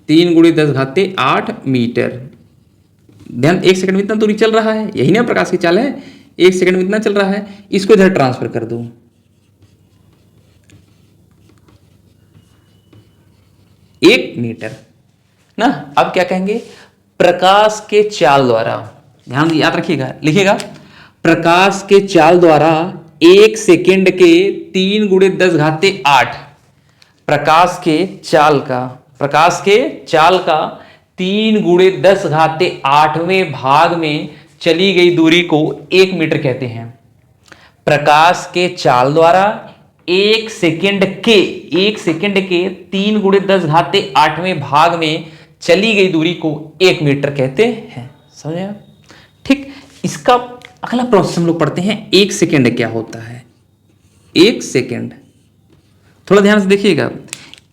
3 × 10⁸ मीटर। ध्यान, 1 सेकंड में इतना दूरी चल रहा है, यही ना प्रकाश की चाल है। 1 सेकंड में इतना चल रहा है, इसको इधर ट्रांसफर कर दो, 1 मीटर ना। अब क्या कहेंगे? प्रकाश के चाल द्वारा, ध्यान याद रखिएगा, लिखिएगा, प्रकाश के चाल द्वारा 1 सेकंड के 3 × 10⁸ प्रकाश के चाल का 3 × 10⁸वें भाग में चली गई दूरी को 1 मीटर कहते हैं। प्रकाश के चाल द्वारा 1 सेकंड के 3 × 10⁸वें भाग में चली गई दूरी को 1 मीटर कहते हैं। समझे आप? ठीक, इसका अगला प्रोसेस हम लोग पढ़ते हैं। 1 सेकंड क्या होता है? 1 सेकंड, थोड़ा ध्यान से देखिएगा।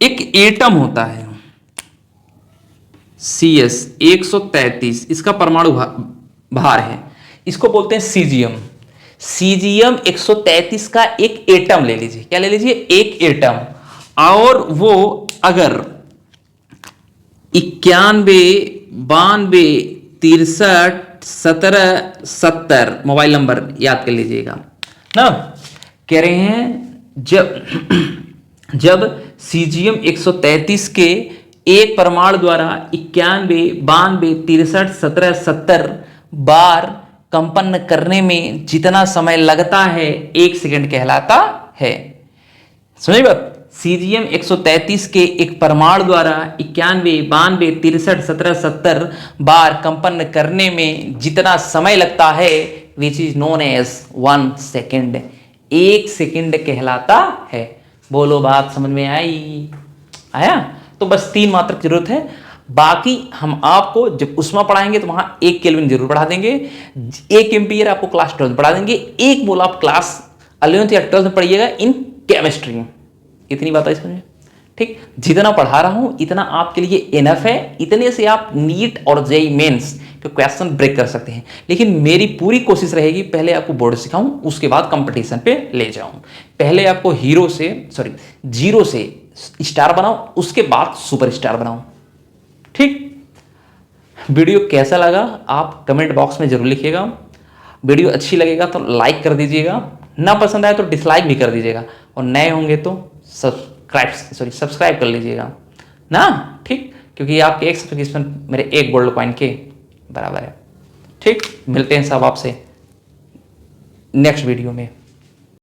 एक एटम होता है CS 133, इसका परमाणु भार है, इसको बोलते हैं सीजियम। सीजियम 133 का एक एटम ले लीजिए। क्या ले लीजिए? एक एटम। और वो अगर 91 92 63 17 70 मोबाइल नंबर याद कर लीजिएगा ना। कह रहे हैं जब सीजियम 133 के एक परमाणु द्वारा 91 92 63 17 70 बार कंपन करने में जितना समय लगता है 1 सेकंड कहलाता है। समझ बात? सीजियम 133 के एक परमाणु द्वारा 91 92 63 17 70 बार कंपन करने में जितना समय लगता है which is known as 1 second, 1 second कहलाता है। बोलो, बात समझ में आया? तो बस 3 मात्रक की जरूरत है। बाकी हम आपको जब उष्मा पढ़ाएंगे तो वहां 1 केल्विन जरूर पढ़ा देंगे, 1 एम्पियर आपको क्लास 12 पढ़ा देंगे, 1 मोल आप क्लास 11th या 12th में पढ़िएगा इन केमिस्ट्री। इतनी बात है इसमें। ठीक, जितना पढ़ा रहा हूं इतना आपके लिए इनफ है। इतने से आप नीट और जेईई मेंस के क्वेश्चन ब्रेक कर सकते हैं। लेकिन मेरी पूरी कोशिश रहेगी पहले आपको बोर्ड सिखाऊं, उसके बाद कंपटीशन पे ले जाऊं। पहले आपको जीरो से स्टार बनाओ, उसके बाद सुपरस्टार बनाओ। ठीक, वीडियो कैसा लगा आप कमेंट बॉक्स में जरूर लिखिएगा। वीडियो अच्छी लगेगा तो लाइक कर दीजिएगा, ना पसंद आए तो डिसलाइक भी कर दीजिएगा, और नए होंगे तो सब्सक्राइब कर लीजिएगा ना, ठीक, क्योंकि आपके एक सब्सक्रिप्शन मेरे एक गोल्ड कॉइन के बराबर है। ठीक, मिलते हैं सब आपसे नेक्स्ट वीडियो में।